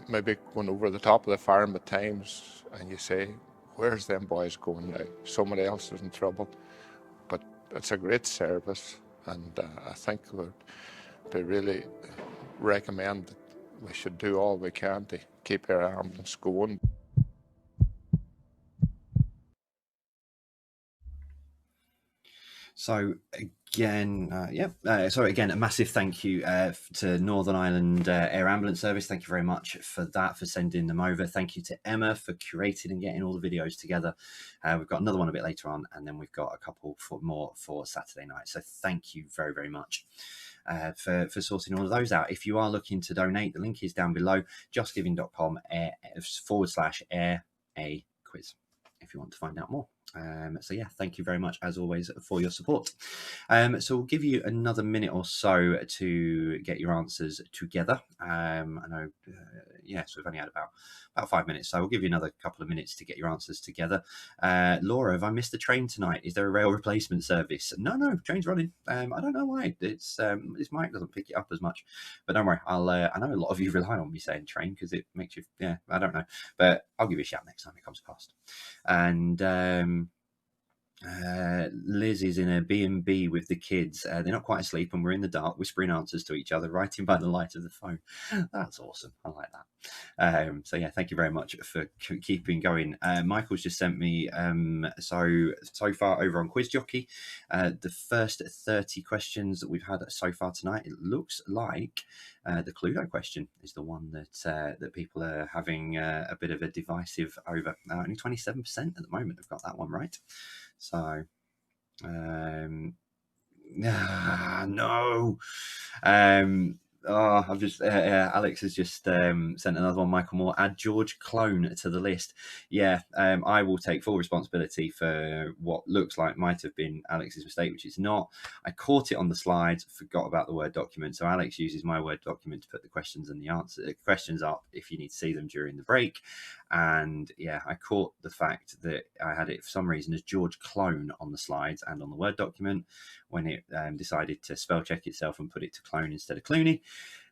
maybe going over the top of the farm at times, and you say, where's them boys going now? Somebody else is in trouble. But it's a great service, and I think they really recommend that we should do all we can to keep our ambulance going. So again, again, a massive thank you to Northern Ireland Air Ambulance Service. Thank you very much for that, for sending them over. Thank you to Emma for curating and getting all the videos together. We've got another one a bit later on, and then we've got a couple more for Saturday night. So thank you very, very much for sorting all of those out. If you are looking to donate, the link is down below, justgiving.com/air a quiz if you want to find out more. So yeah, thank you very much as always for your support. So we'll give you another minute or so to get your answers together. I know, so we've only had about 5 minutes, so we'll give you another couple of minutes to get your answers together. Laura, have I missed the train tonight? Is there a rail replacement service? No, train's running. I don't know why. It's this mic doesn't pick it up as much, but don't worry. I know a lot of you rely on me saying train because it makes you, I don't know, but I'll give you a shout next time it comes past. And Liz is in a B&B with the kids. They're not quite asleep, and we're in the dark whispering answers to each other, writing by the light of the phone. That's awesome. I like that. So yeah, thank you very much for keeping going. Michael's just sent me so far over on Quiz Jockey, the first 30 questions that we've had so far tonight. It looks like the Cluedo question is the one that people are having a bit of a divisive over. Only 27% at the moment have got that one right. So, no. I've just Alex has just sent another one. Michael Moore, add George Clone to the list. I will take full responsibility for what looks like might have been Alex's mistake, which it's not. I caught it on the slides, forgot about the Word document, so Alex uses my Word document to put the questions and the questions up if you need to see them during the break. And I caught the fact that I had it for some reason as George Clone on the slides and on the Word document when it decided to spell check itself and put it to Clone instead of Clooney,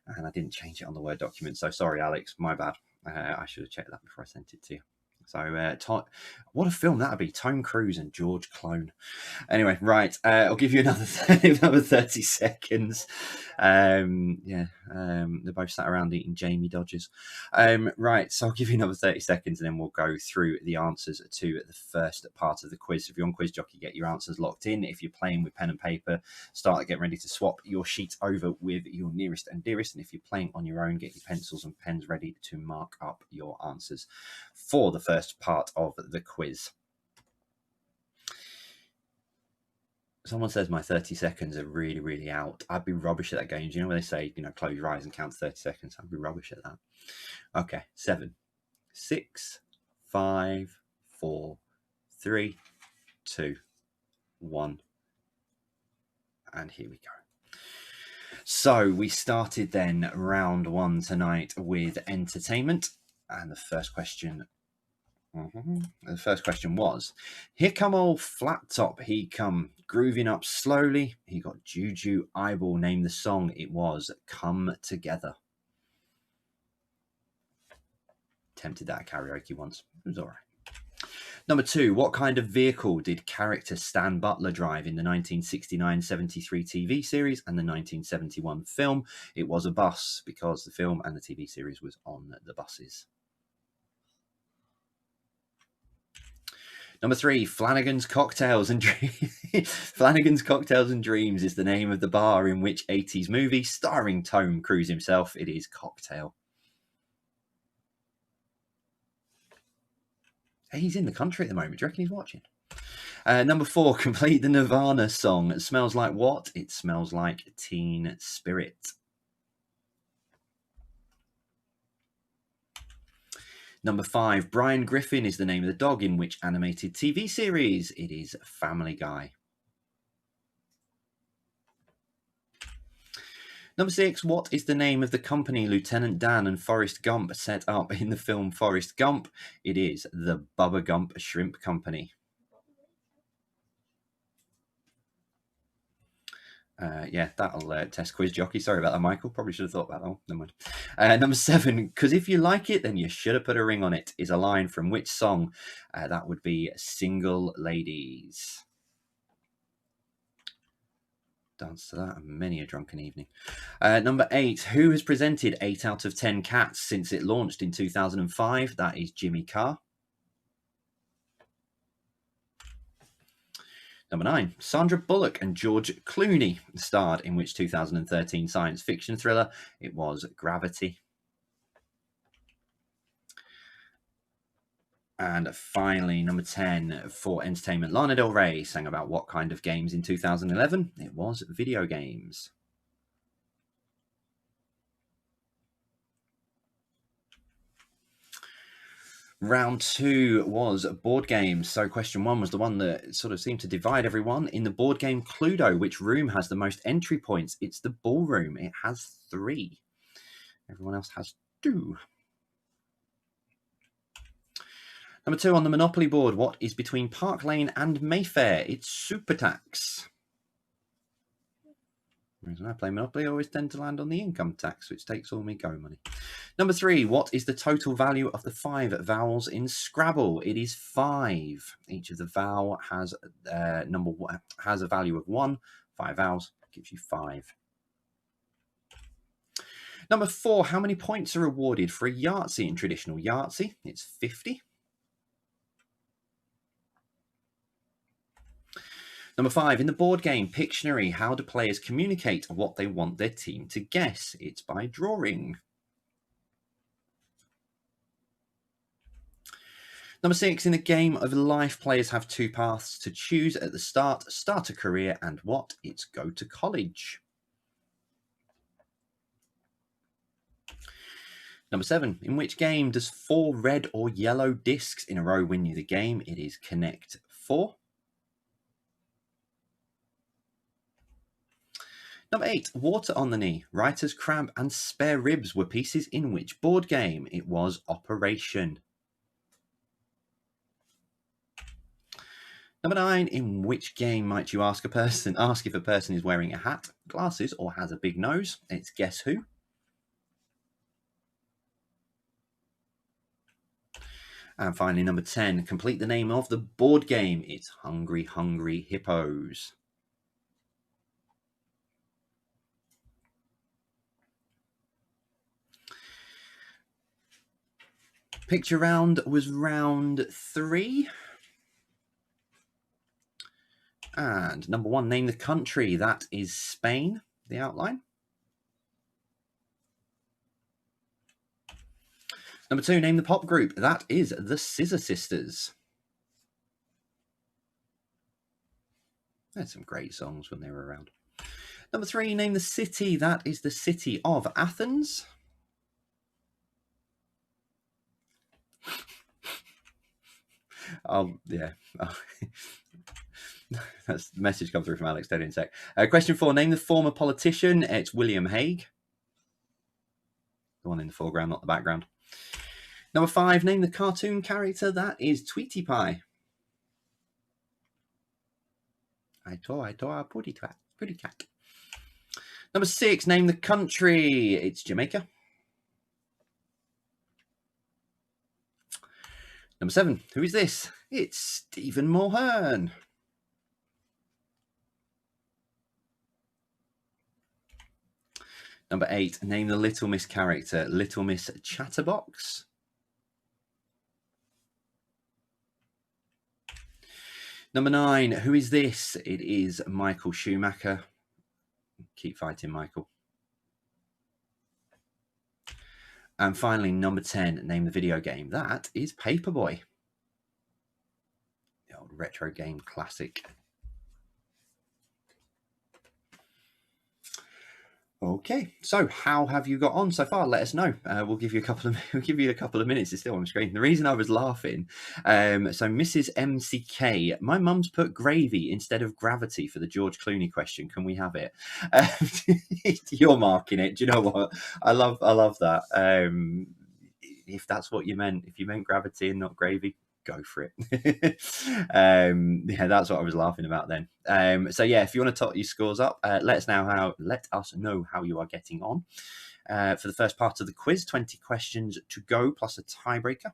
and I didn't change it on the Word document. So sorry, Alex, my bad. I should have checked that before I sent it to you. So what a film that would be, Tom Cruise and George Clone. Anyway, right, I'll give you another 30 seconds. They're both sat around eating Jamie Dodgers. Right, so I'll give you another 30 seconds and then we'll go through the answers to the first part of the quiz. If you're on Quiz Jockey, get your answers locked in. If you're playing with pen and paper, start getting ready to swap your sheet over with your nearest and dearest. And if you're playing on your own, get your pencils and pens ready to mark up your answers for the first part of the quiz. Someone says my 30 seconds are really, really out. I'd be rubbish at that game. Do you know where they say, close your eyes and count 30 seconds? I'd be rubbish at that. Okay, 7, 6, 5, 4, 3, 2, 1. And here we go. So we started then round 1 tonight with entertainment. And the first question was, here come old flat top, he come grooving up slowly. He got juju eyeball. Name the song. It was Come Together. Attempted that at karaoke once. It was all right. Number 2, what kind of vehicle did character Stan Butler drive in the 1969-73 TV series and the 1971 film? It was a bus, because the film and the TV series was on the buses. Number 3, Flanagan's Cocktails and Dreams. Flanagan's Cocktails and Dreams is the name of the bar in which 80s movie starring Tom Cruise himself. It is Cocktail. He's in the country at the moment. Do you reckon he's watching? Number 4, complete the Nirvana song. It smells like what? It smells like Teen Spirit. Number 5, Brian Griffin is the name of the dog in which animated TV series? It is Family Guy. Number 6, what is the name of the company Lieutenant Dan and Forrest Gump set up in the film Forrest Gump? It is the Bubba Gump Shrimp Company. Yeah, that'll test quiz jockey. Sorry about that, Michael. Probably should have thought about that one. Never mind. Number 7, because if you like it, then you should have put a ring on it, is a line from which song? That would be Single Ladies. Dance to that and many a drunken evening. Number 8, who has presented 8 out of 10 Cats since it launched in 2005? That is Jimmy Carr. Number 9, Sandra Bullock and George Clooney starred in which 2013 science fiction thriller? It was Gravity. And finally, number 10, for entertainment, Lana Del Rey sang about what kind of games in 2011? It was video games. Round 2 was board games. So question 1 was the one that sort of seemed to divide everyone. In the board game Cluedo, which room has the most entry points? It's the ballroom. It has 3. Everyone else has 2. Number 2 on the Monopoly board, what is between Park Lane and Mayfair? It's Super Tax. Whereas when I play Monopoly, I always tend to land on the income tax, which takes all me go money. Number 3, what is the total value of the 5 vowels in Scrabble? It is 5. Each of the vowel has has a value of 1. 5 vowels gives you 5. Number 4, how many points are awarded for a Yahtzee in traditional Yahtzee? It's 50. Number 5, in the board game Pictionary, how do players communicate what they want their team to guess? It's by drawing. Number 6, in the game of life, players have 2 paths to choose at the start a career, and what? It's go to college. Number 7, in which game does 4 red or yellow discs in a row win you the game? It is Connect 4. Number 8, water on the knee. Writer's crab and spare ribs were pieces in which board game? It was Operation. Number 9, in which game might you ask if a person is wearing a hat, glasses, or has a big nose? It's Guess Who. And finally, number 10, complete the name of the board game. It's Hungry Hungry Hippos. Picture round was round 3. And number 1, name the country. That is Spain, the outline. Number 2, name the pop group. That is the Scissor Sisters. They had some great songs when they were around. Number 3, name the city. That is the city of Athens. Yeah. That's the message come through from Alex Dead in a sec. Question 4, name the former politician. It's William Hague. The one in the foreground, not the background. Number 5, name the cartoon character. That is Tweety Pie. I tore a putty cat. Number 6, name the country. It's Jamaica. Number 7, who is this? It's Stephen Mulhern. Number 8, name the Little Miss character. Little Miss Chatterbox. Number 9, who is this? It is Michael Schumacher. Keep fighting, Michael. And finally, number 10, name the video game. That is Paperboy. The old retro game classic. Okay, so how have you got on so far? Let us know. We'll give you a couple of minutes. It's still on the screen. The reason I was laughing, so Mrs. MCK, my mum's put gravy instead of gravity for the George Clooney question. Can we have it? You're marking it. Do you know what? I love that. If that's what you meant, if you meant gravity and not gravy, go for it. Yeah, that's what I was laughing about then. So yeah, if you want to top your scores up, let us know how you are getting on. For the first part of the quiz, 20 questions to go plus a tiebreaker.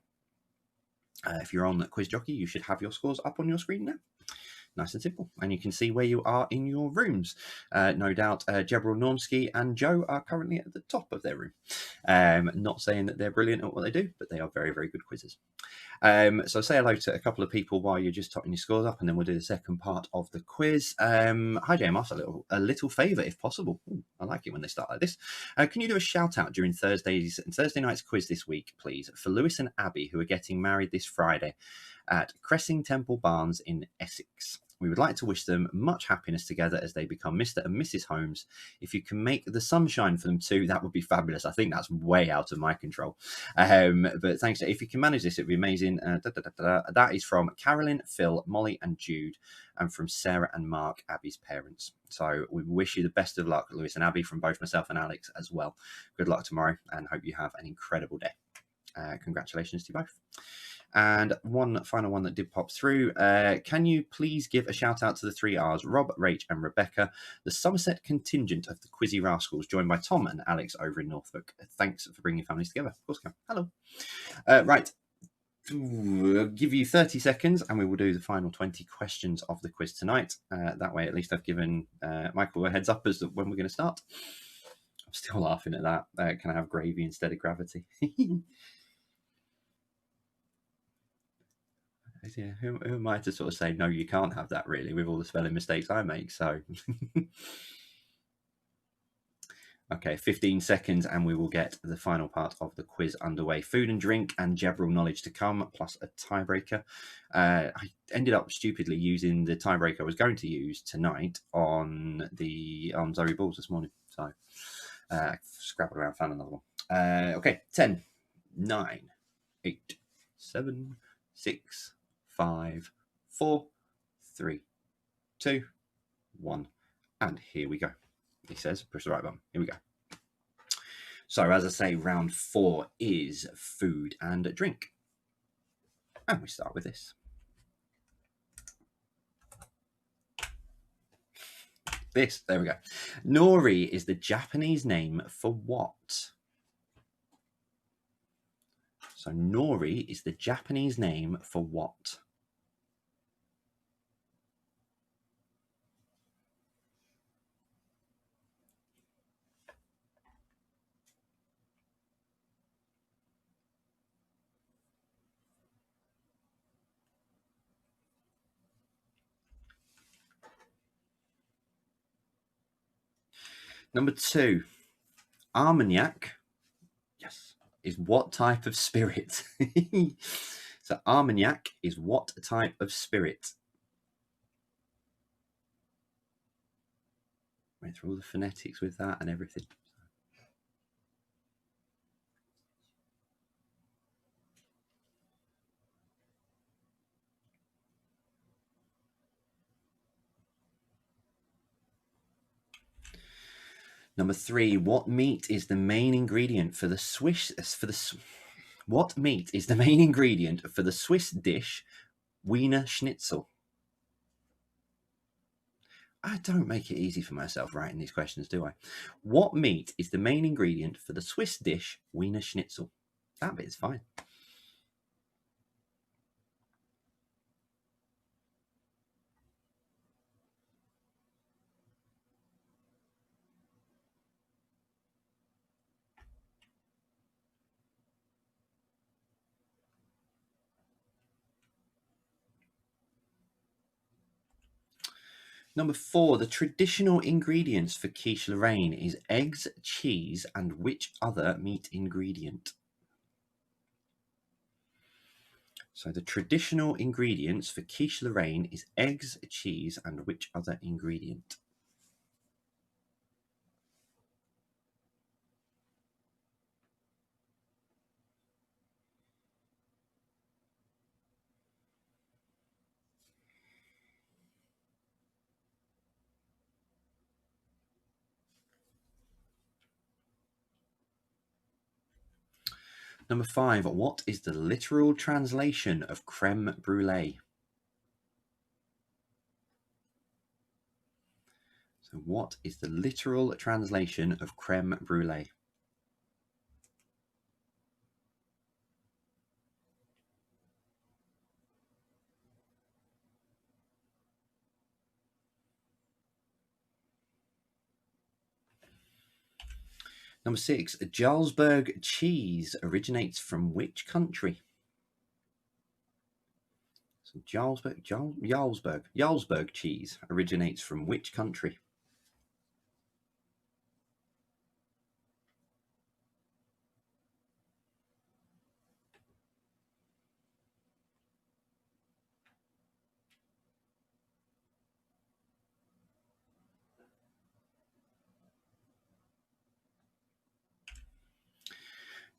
If you're on Quiz Jockey, you should have your scores up on your screen now. Nice and simple. And you can see where you are in your rooms. No doubt Jebrel, Normski and Joe are currently at the top of their room. Not saying that they're brilliant at what they do, but they are very, very good quizzes. So say hello to a couple of people while you're just topping your scores up, and then we'll do the second part of the quiz. Hi, Jam, ask a little favour if possible. Ooh, I like it when they start like this. Can you do a shout out during Thursday night's quiz this week, please, for Lewis and Abby, who are getting married this Friday at Cressing Temple Barns in Essex? We would like to wish them much happiness together as they become Mr. and Mrs. Holmes. If you can make the sunshine for them too, that would be fabulous. I think that's way out of my control. But thanks. If you can manage this, it'd be amazing. That is from Carolyn, Phil, Molly and Jude, and from Sarah and Mark, Abby's parents. So we wish you the best of luck, Lewis and Abby, from both myself and Alex as well. Good luck tomorrow and hope you have an incredible day. Congratulations to you both. And one final one that did pop through. Can you please give a shout out to the 3 R's, Rob, Rach and Rebecca, the Somerset contingent of the Quizzy Rascals, joined by Tom and Alex over in Norfolk. Thanks for bringing your families together. Of course, can. Hello. Right. I'll give you 30 seconds and we will do the final 20 questions of the quiz tonight. That way, at least I've given Michael a heads up as to when we're going to start. I'm still laughing at that. Can I have gravy instead of gravity? Yeah, who am I to sort of say, no, you can't have that, really, with all the spelling mistakes I make? So, okay, 15 seconds and we will get the final part of the quiz underway. Food and drink and Jebrel knowledge to come, plus a tiebreaker. I ended up stupidly using the tiebreaker I was going to use tonight on Zoe Balls this morning. So, scrabbled around, found another one. Okay, 10, 9, 8, 7, 6, 5, 4, 3, 2, 1, and here we go. He says, push the right button. Here we go. So, as I say, round 4 is food and drink. And we start with this. There we go. Nori is the Japanese name for what? So, nori is the Japanese name for what? Number 2, Armagnac, yes, is what type of spirit? So Armagnac is what type of spirit? Went through all the phonetics with that and everything. Number 3, what meat is the main ingredient for the Swiss dish Wiener Schnitzel? I don't make it easy for myself writing these questions, do I? What meat is the main ingredient for the Swiss dish Wiener Schnitzel? That bit is fine. Number 4, the traditional ingredients for quiche Lorraine is eggs, cheese, and which other meat ingredient? So the traditional ingredients for quiche Lorraine is eggs, cheese, and which other ingredient? Number 5, what is the literal translation of creme brulee? So what is the literal translation of creme brulee? Number 6, Jarlsberg cheese originates from which country? So Jarlsberg cheese originates from which country?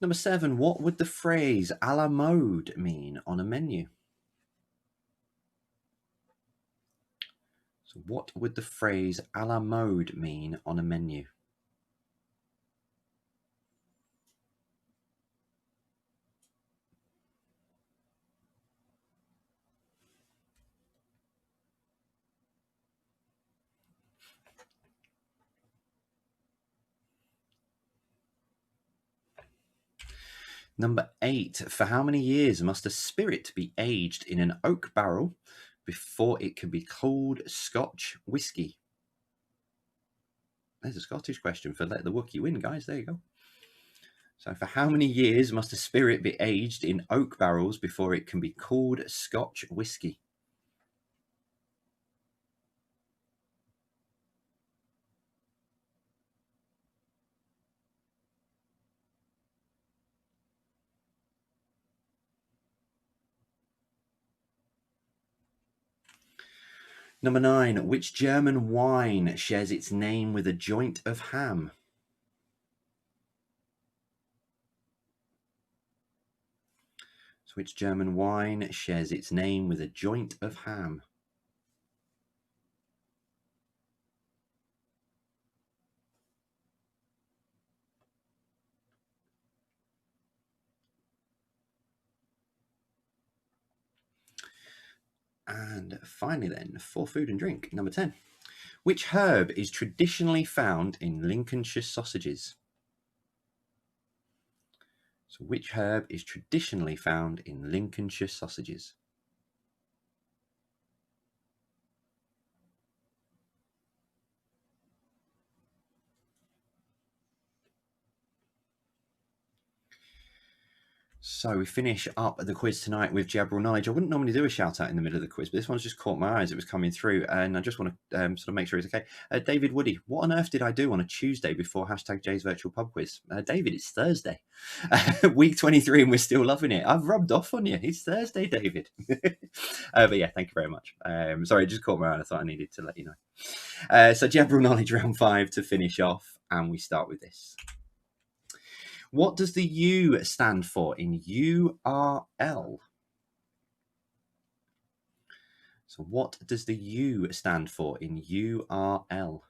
Number 7, what would the phrase a la mode mean on a menu? So what would the phrase a la mode mean on a menu? Number 8, for how many years must a spirit be aged in an oak barrel before it can be called Scotch whisky? There's a Scottish question for Let the Wookiee Win, guys. There you go. So for how many years must a spirit be aged in oak barrels before it can be called Scotch whisky? Number 9, which German wine shares its name with a joint of ham? So which German wine shares its name with a joint of ham? And finally then, for food and drink, number 10. Which herb is traditionally found in Lincolnshire sausages? So which herb is traditionally found in Lincolnshire sausages? So we finish up the quiz tonight with general knowledge. I wouldn't normally do a shout out in the middle of the quiz, but this one's just caught my eyes. It was coming through, and I just want to sort of make sure it's okay. David Woody, what on earth did I do on a Tuesday before #Jay's virtual pub quiz? David, it's Thursday, week 23, and we're still loving it. I've rubbed off on you. It's Thursday, David. But yeah, thank you very much. Sorry, it just caught my eye. I thought I needed to let you know. So general knowledge round 5 to finish off, and we start with this. What does the U stand for in URL? So what does the U stand for in URL?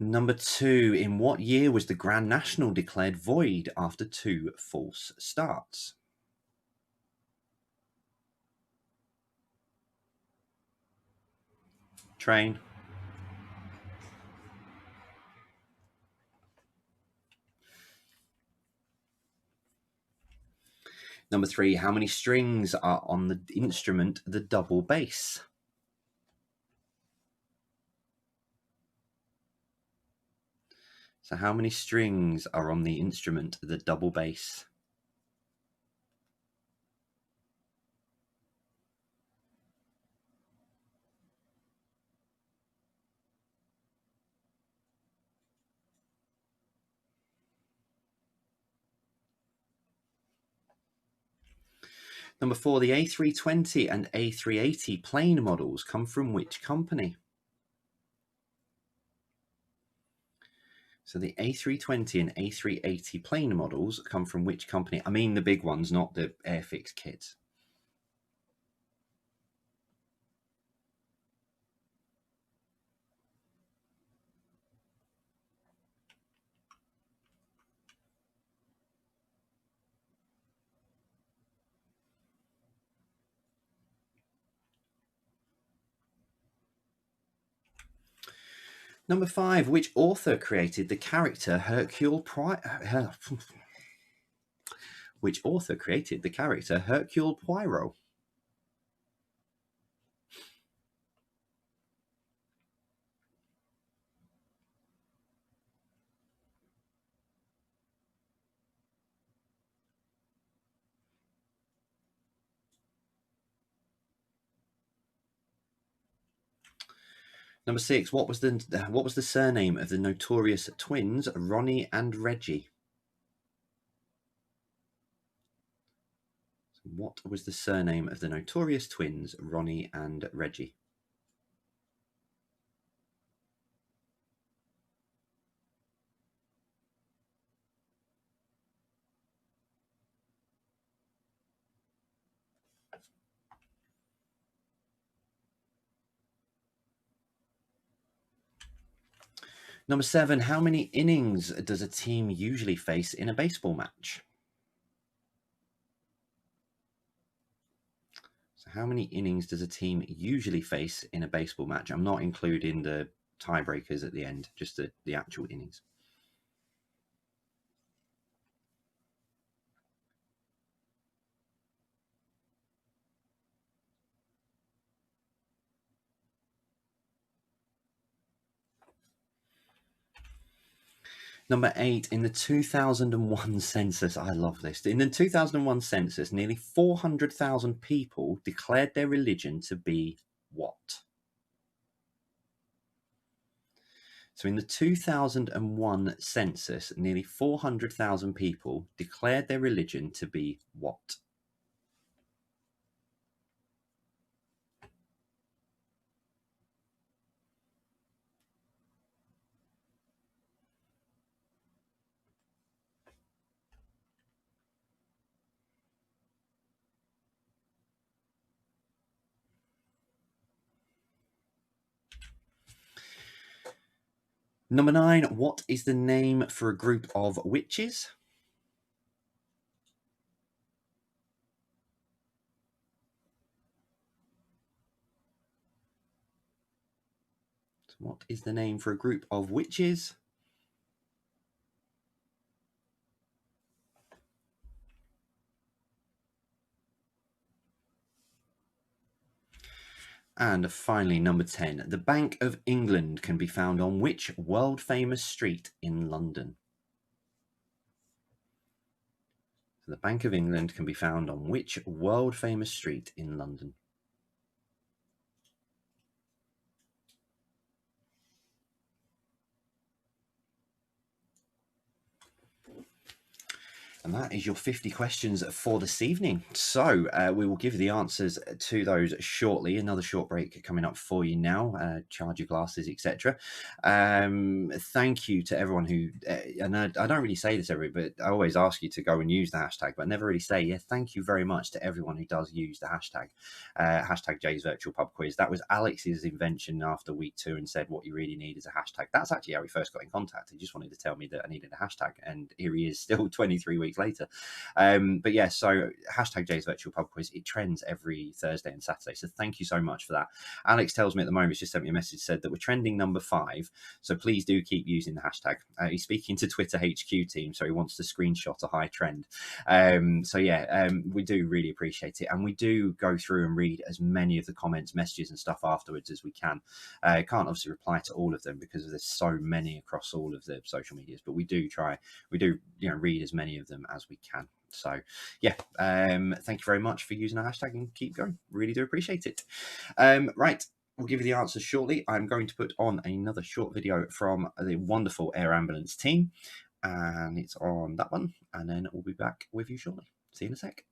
Number 2, in what year was the Grand National declared void after 2 false starts? Train. Number 3, how many strings are on the instrument the double bass? So how many strings are on the instrument the double bass? Number 4, the A320 and A380 plane models come from which company? So the A320 and A380 plane models come from which company? I mean the big ones, not the Airfix kits. Number 5, which author created the character Hercule Poirot? Which author created the character Hercule Poirot? Number 6, what was the surname of the notorious twins Ronnie and Reggie? What was the surname of the notorious twins Ronnie and Reggie? Number 7, how many innings does a team usually face in a baseball match? So how many innings does a team usually face in a baseball match? I'm not including the tiebreakers at the end, just the actual innings. Number 8, in the 2001 census, I love this. In the 2001 census, nearly 400,000 people declared their religion to be what? So in the 2001 census, nearly 400,000 people declared their religion to be what? Number 9, what is the name for a group of witches? So what is the name for a group of witches? And finally, number 10, the Bank of England can be found on which world-famous street in London? So the Bank of England can be found on which world-famous street in London? And that is your 50 questions for this evening. So we will give the answers to those shortly. Another short break coming up for you now. Charge your glasses, etc. Thank you to everyone who, and I don't really say this but I always ask you to go and use the hashtag, but I never really say, yeah, thank you very much to everyone who does use the hashtag. Hashtag Jay's Virtual Pub Quiz. That was Alex's invention after week 2 and said what you really need is a hashtag. That's actually how he first got in contact. He just wanted to tell me that I needed a hashtag, and here he is still 23 weeks later. But yeah, so hashtag Jay's Virtual Pub Quiz, it trends every Thursday and Saturday, so thank you so much for that. Alex tells me at the moment, he's just sent me a message, said that we're trending number 5, so please do keep using the hashtag. He's speaking to Twitter HQ team, so he wants to screenshot a high trend. So yeah, we do really appreciate it, and we do go through and read as many of the comments, messages and stuff afterwards as we can. Can't obviously reply to all of them because there's so many across all of the social medias, but we do read as many of them as we can. So yeah, thank you very much for using our hashtag, and keep going. Really do appreciate it. Right, we'll give you the answers shortly. I'm going to put on another short video from the wonderful Air Ambulance team, and it's on that one, and then we'll be back with you shortly. See you in a sec.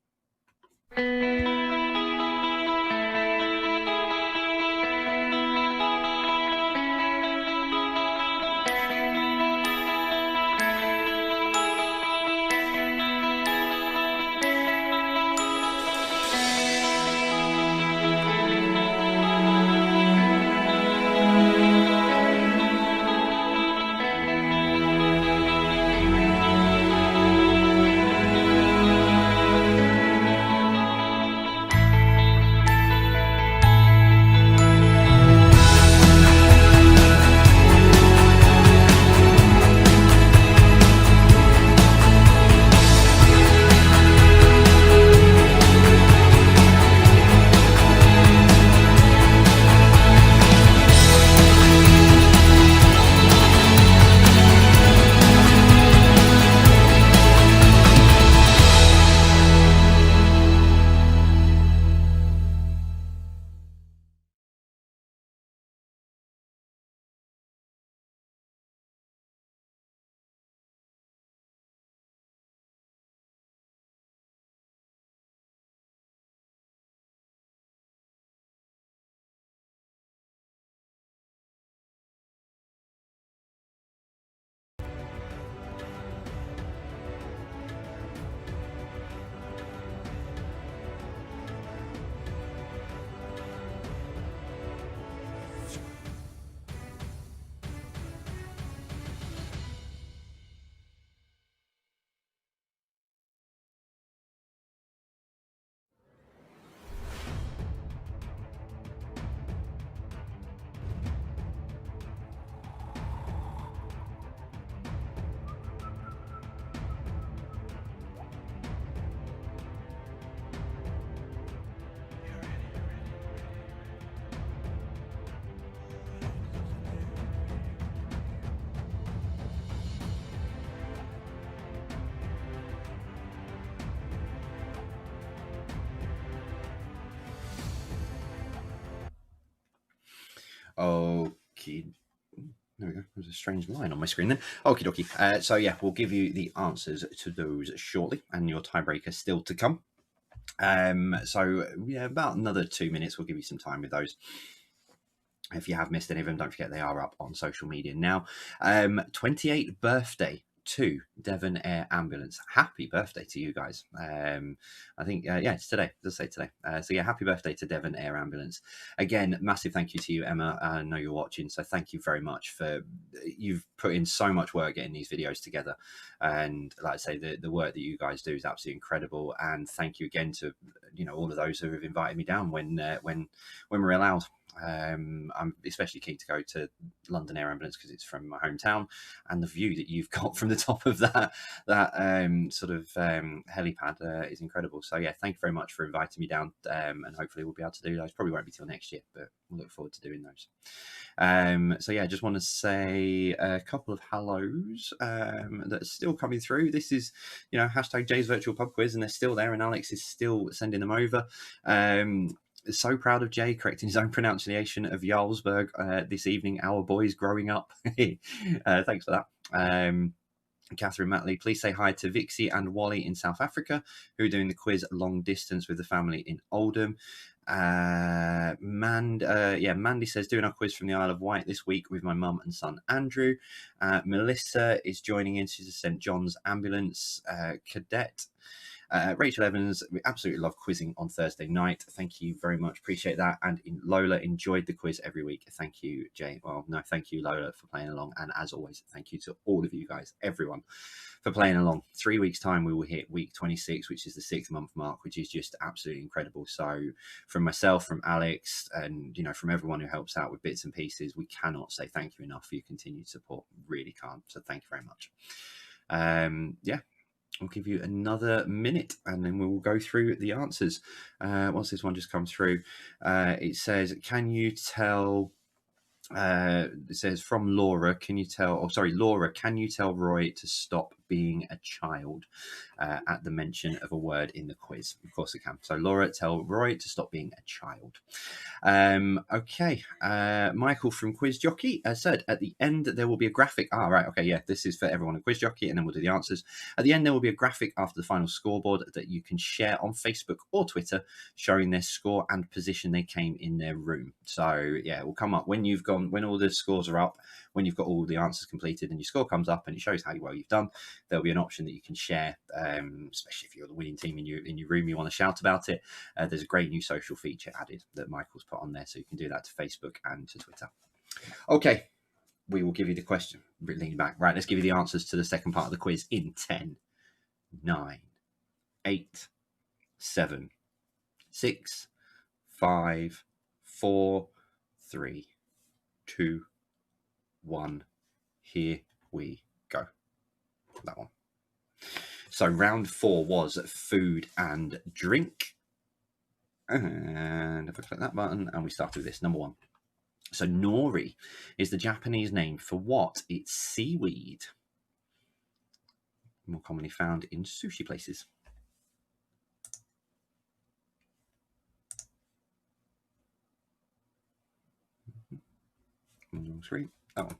actually, there we go. There's a strange line on my screen then. Okie dokie. So yeah, we'll give you the answers to those shortly, and your tiebreaker still to come. So yeah, about another 2 minutes. We'll give you some time with those. If you have missed any of them, don't forget they are up on social media now. 28th birthday to Devon Air Ambulance. Happy birthday to you guys. I think, yeah, it's today. It does say today. So yeah, happy birthday to Devon Air Ambulance. Again, massive thank you to you, Emma. I know you're watching, so thank you very much for, you've put in so much work getting these videos together. And like I say, the work that you guys do is absolutely incredible. And thank you again to, you know, all of those who have invited me down when we're allowed. I'm especially keen to go to London Air Ambulance because it's from my hometown, and the view that you've got from the top of that sort of helipad is incredible. So yeah, thank you very much for inviting me down, and hopefully we'll be able to do those. Probably won't be till next year, but we'll look forward to doing those. So yeah, I just want to say a couple of hellos that are still coming through. This is, you know, hashtag Jay's Virtual Pub Quiz, and they're still there, and Alex is still sending them over. So proud of Jay correcting his own pronunciation of Jarlsberg this evening. Our boys growing up. Thanks for that. Catherine Matley, please say hi to Vixie and Wally in South Africa, who are doing the quiz long distance with the family in Oldham. Mandy says, doing our quiz from the Isle of Wight this week with my mum and son Andrew. Melissa is joining in. She's a St John's Ambulance cadet. Rachel Evans, we absolutely love quizzing on Thursday night. Thank you very much. Appreciate that. And Lola enjoyed the quiz every week. Thank you, Jay. Well, no, thank you, Lola, for playing along. And as always, thank you to all of you guys, everyone, for playing along. 3 weeks' time, we will hit week 26, which is the 6-month mark, which is just absolutely incredible. So from myself, from Alex, and, you know, from everyone who helps out with bits and pieces, we cannot say thank you enough for your continued support. Really can't. So thank you very much. Yeah. I'll give you another minute and then we will go through the answers. Once this one just comes through, it says, can you tell, it says from Laura, can you tell, Laura, can you tell Roy to stop being a child at the mention of a word in the quiz? Of course I can. So Laura, tell Roy to stop being a child. Okay. Michael from Quiz Jockey said at the end there will be a graphic. Right. Okay. Yeah, this is for everyone in Quiz Jockey, and then we'll do the answers. At the end there will be a graphic after the final scoreboard that you can share on Facebook or Twitter, showing their score and position they came in their room. So yeah, it will come up when you've gone, when all the scores are up, when you've got all the answers completed and your score comes up and it shows how well you've done. There'll be an option that you can share, especially if you're the winning team in your room, you want to shout about it. There's a great new social feature added that Michael's put on there, so you can do that to Facebook and to Twitter. Okay, we will give you the question. Lean back. Right, let's give you the answers to the second part of the quiz in 10, 9, 8, 7, 6, 5, 4, 3, 2, 1. Here we go. That one. So round 4 was food and drink. And if I click that button and we start with this, number 1. So nori is the Japanese name for what? It's seaweed. More commonly found in sushi places. That one.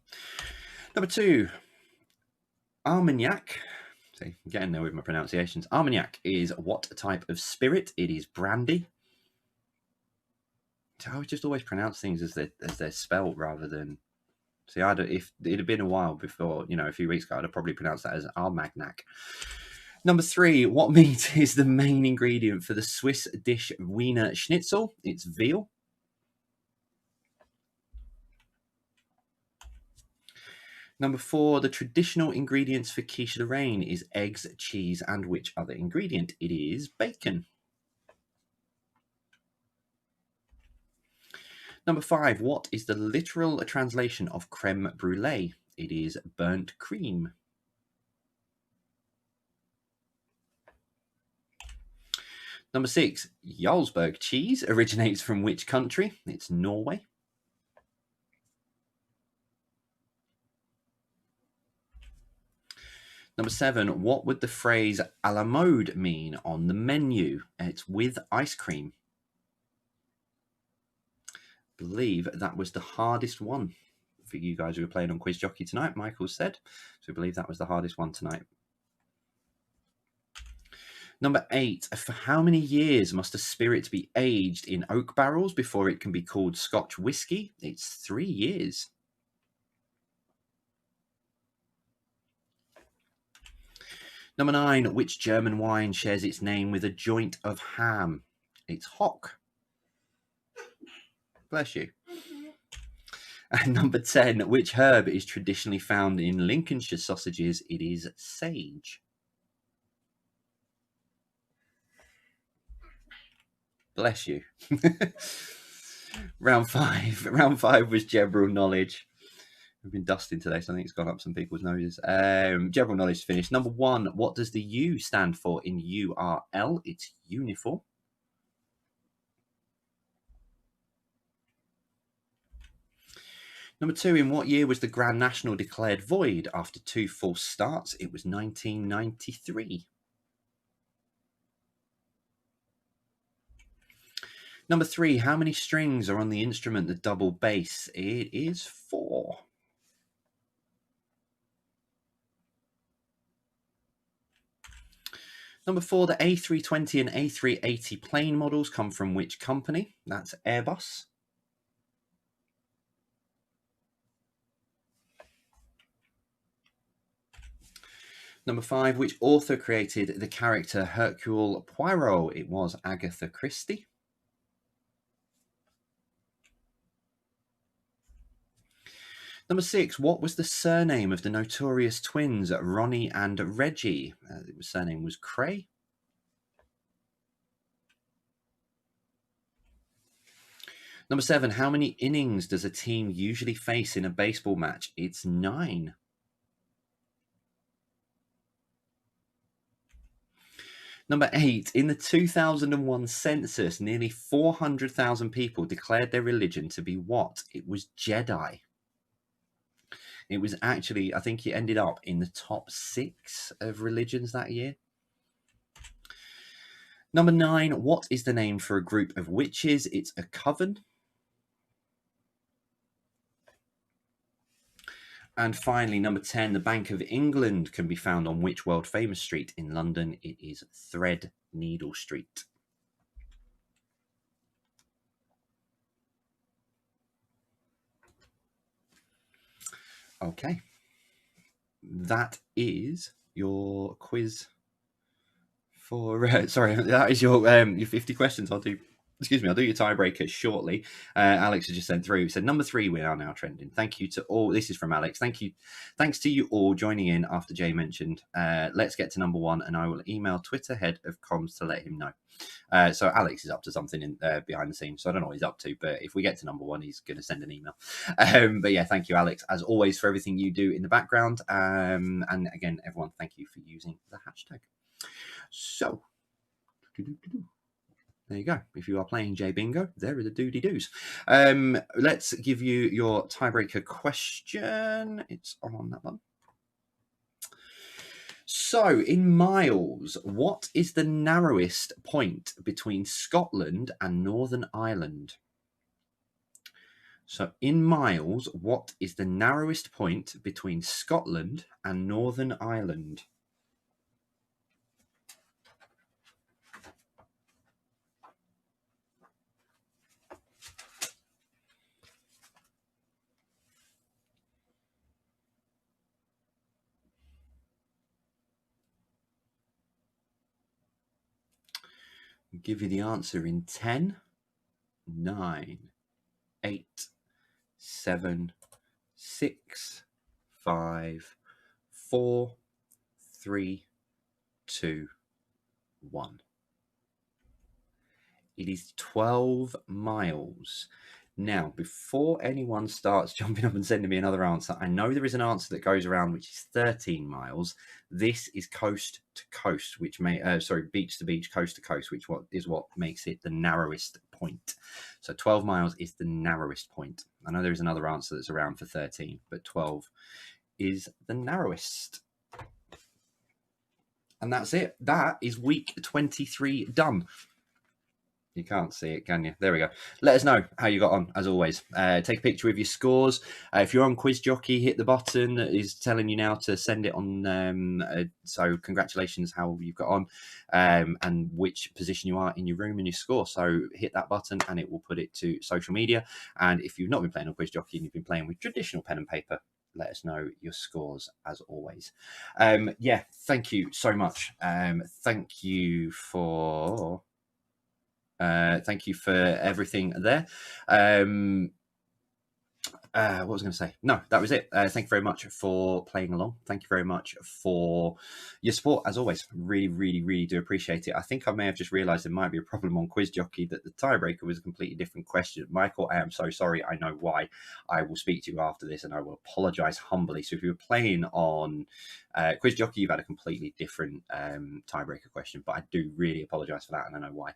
Number 2, Armagnac. See, getting there with my pronunciations. Armagnac is what type of spirit? It is brandy. So I would just always pronounce things as they're spelled rather than. See, if it had been a while before, you know, a few weeks ago, I'd have probably pronounced that as Armagnac. Number 3, what meat is the main ingredient for the Swiss dish Wiener Schnitzel? It's veal. Number 4, the traditional ingredients for quiche Lorraine is eggs, cheese, and which other ingredient? It is bacon. Number 5, what is the literal translation of creme brulee? It is burnt cream. Number 6, Jarlsberg cheese originates from which country? It's Norway. Number 7, what would the phrase a la mode mean on the menu? It's with ice cream. I believe that was the hardest one for you guys who were playing on Quiz Jockey tonight, Michael said. So we believe that was the hardest one tonight. Number 8. For how many years must a spirit be aged in oak barrels before it can be called Scotch whisky? It's 3 years. Number 9. Which German wine shares its name with a joint of ham? It's Hock. Bless you. And number 10. Which herb is traditionally found in Lincolnshire sausages? It is sage. Bless you. Round 5. Round 5 was general knowledge. We've been dusting today, so I think it's gone up some people's noses. General knowledge finished. Number 1. What does the U stand for in URL? It's uniform. Number 2. In what year was the Grand National declared void after 2 false starts? It was 1993. Number 3. How many strings are on the instrument, the double bass? It is 4. Number 4. The A320 and A380 plane models come from which company? That's Airbus. Number 5. Which author created the character Hercule Poirot? It was Agatha Christie. Number 6. What was the surname of the notorious twins Ronnie and Reggie? The surname was Cray. Number 7. How many innings does a team usually face in a baseball match? It's 9. Number 8. In the 2001 census, nearly 400,000 people declared their religion to be what? It was Jedi. It was actually, I think it ended up in the top 6 of religions that year. Number 9. What is the name for a group of witches? It's a coven. And finally, number 10, the Bank of England can be found on which world famous street in London? It is Threadneedle Street. Okay. That is your quiz for, sorry, that is your 50 questions. I'll do your tiebreaker shortly. Alex has just sent through. He said, number 3, we are now trending. Thank you to all. This is from Alex. Thanks to you all joining in after Jay mentioned. Let's get to number 1, and I will email Twitter head of comms to let him know. So Alex is up to something in behind the scenes, so I don't know what he's up to, but if we get to number 1, he's going to send an email. But yeah, thank you, Alex, as always, for everything you do in the background. And again, everyone, thank you for using the hashtag. So there you go. If you are playing J Bingo, there are the doody-doos. Let's give you your tiebreaker question. It's on that one. So, in miles, what is the narrowest point between Scotland and Northern Ireland? So, in miles, what is the narrowest point between Scotland and Northern Ireland? I'll give you the answer in 10, 9, 8, 7, 6, 5, 4, 3, 2, 1. It is 12 miles. Now, before anyone starts jumping up and sending me another answer, I know there is an answer that goes around which is 13 miles. This is coast to coast, which beach to beach, coast to coast, which is what makes it the narrowest point. So 12 miles is the narrowest point. I know there is another answer that's around for 13, but 12 is the narrowest. And that's it. That is week 23 done. You can't see it, can you? There we go. Let us know how you got on, as always. Take a picture of your scores. If you're on Quiz Jockey, hit the button that is telling you now to send it on. So congratulations how you've got on and which position you are in your room and your score. So hit that button and it will put it to social media. And if you've not been playing on Quiz Jockey and you've been playing with traditional pen and paper, let us know your scores as always. Yeah, thank you so much. Thank you for everything there. What was I going to say? No, that was it. Thank you very much for playing along. Thank you very much for your support, as always. Really, really, really do appreciate it. I think I may have just realised there might be a problem on Quiz Jockey, that the tiebreaker was a completely different question. Michael, I am so sorry. I know why. I will speak to you after this and I will apologise humbly. So if you were playing on Quiz Jockey, you've had a completely different tiebreaker question, but I do really apologise for that and I know why.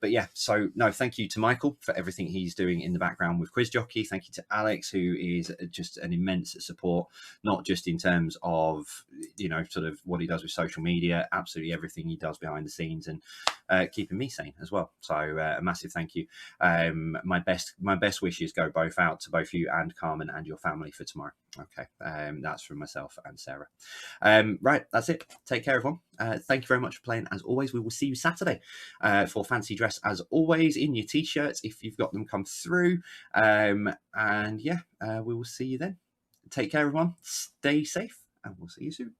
But yeah, so no, thank you to Michael for everything he's doing in the background with Quiz Jockey. Thank you to Alex, who is just an immense support, not just in terms of, you know, sort of what he does with social media, absolutely everything he does behind the scenes, and keeping me sane as well. So a massive thank you. My best wishes go both out to both you and Carmen and your family for tomorrow. Okay, that's from myself and Sarah. Right, that's it. Take care, everyone. Thank you very much for playing. As always, we will see you Saturday for Fancy Dress, as always, in your t-shirts if you've got them come through. And yeah, we will see you then. Take care, everyone. Stay safe, and we'll see you soon.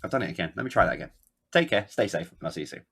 I've done it again. Let me try that again. Take care. Stay safe. And I'll see you soon.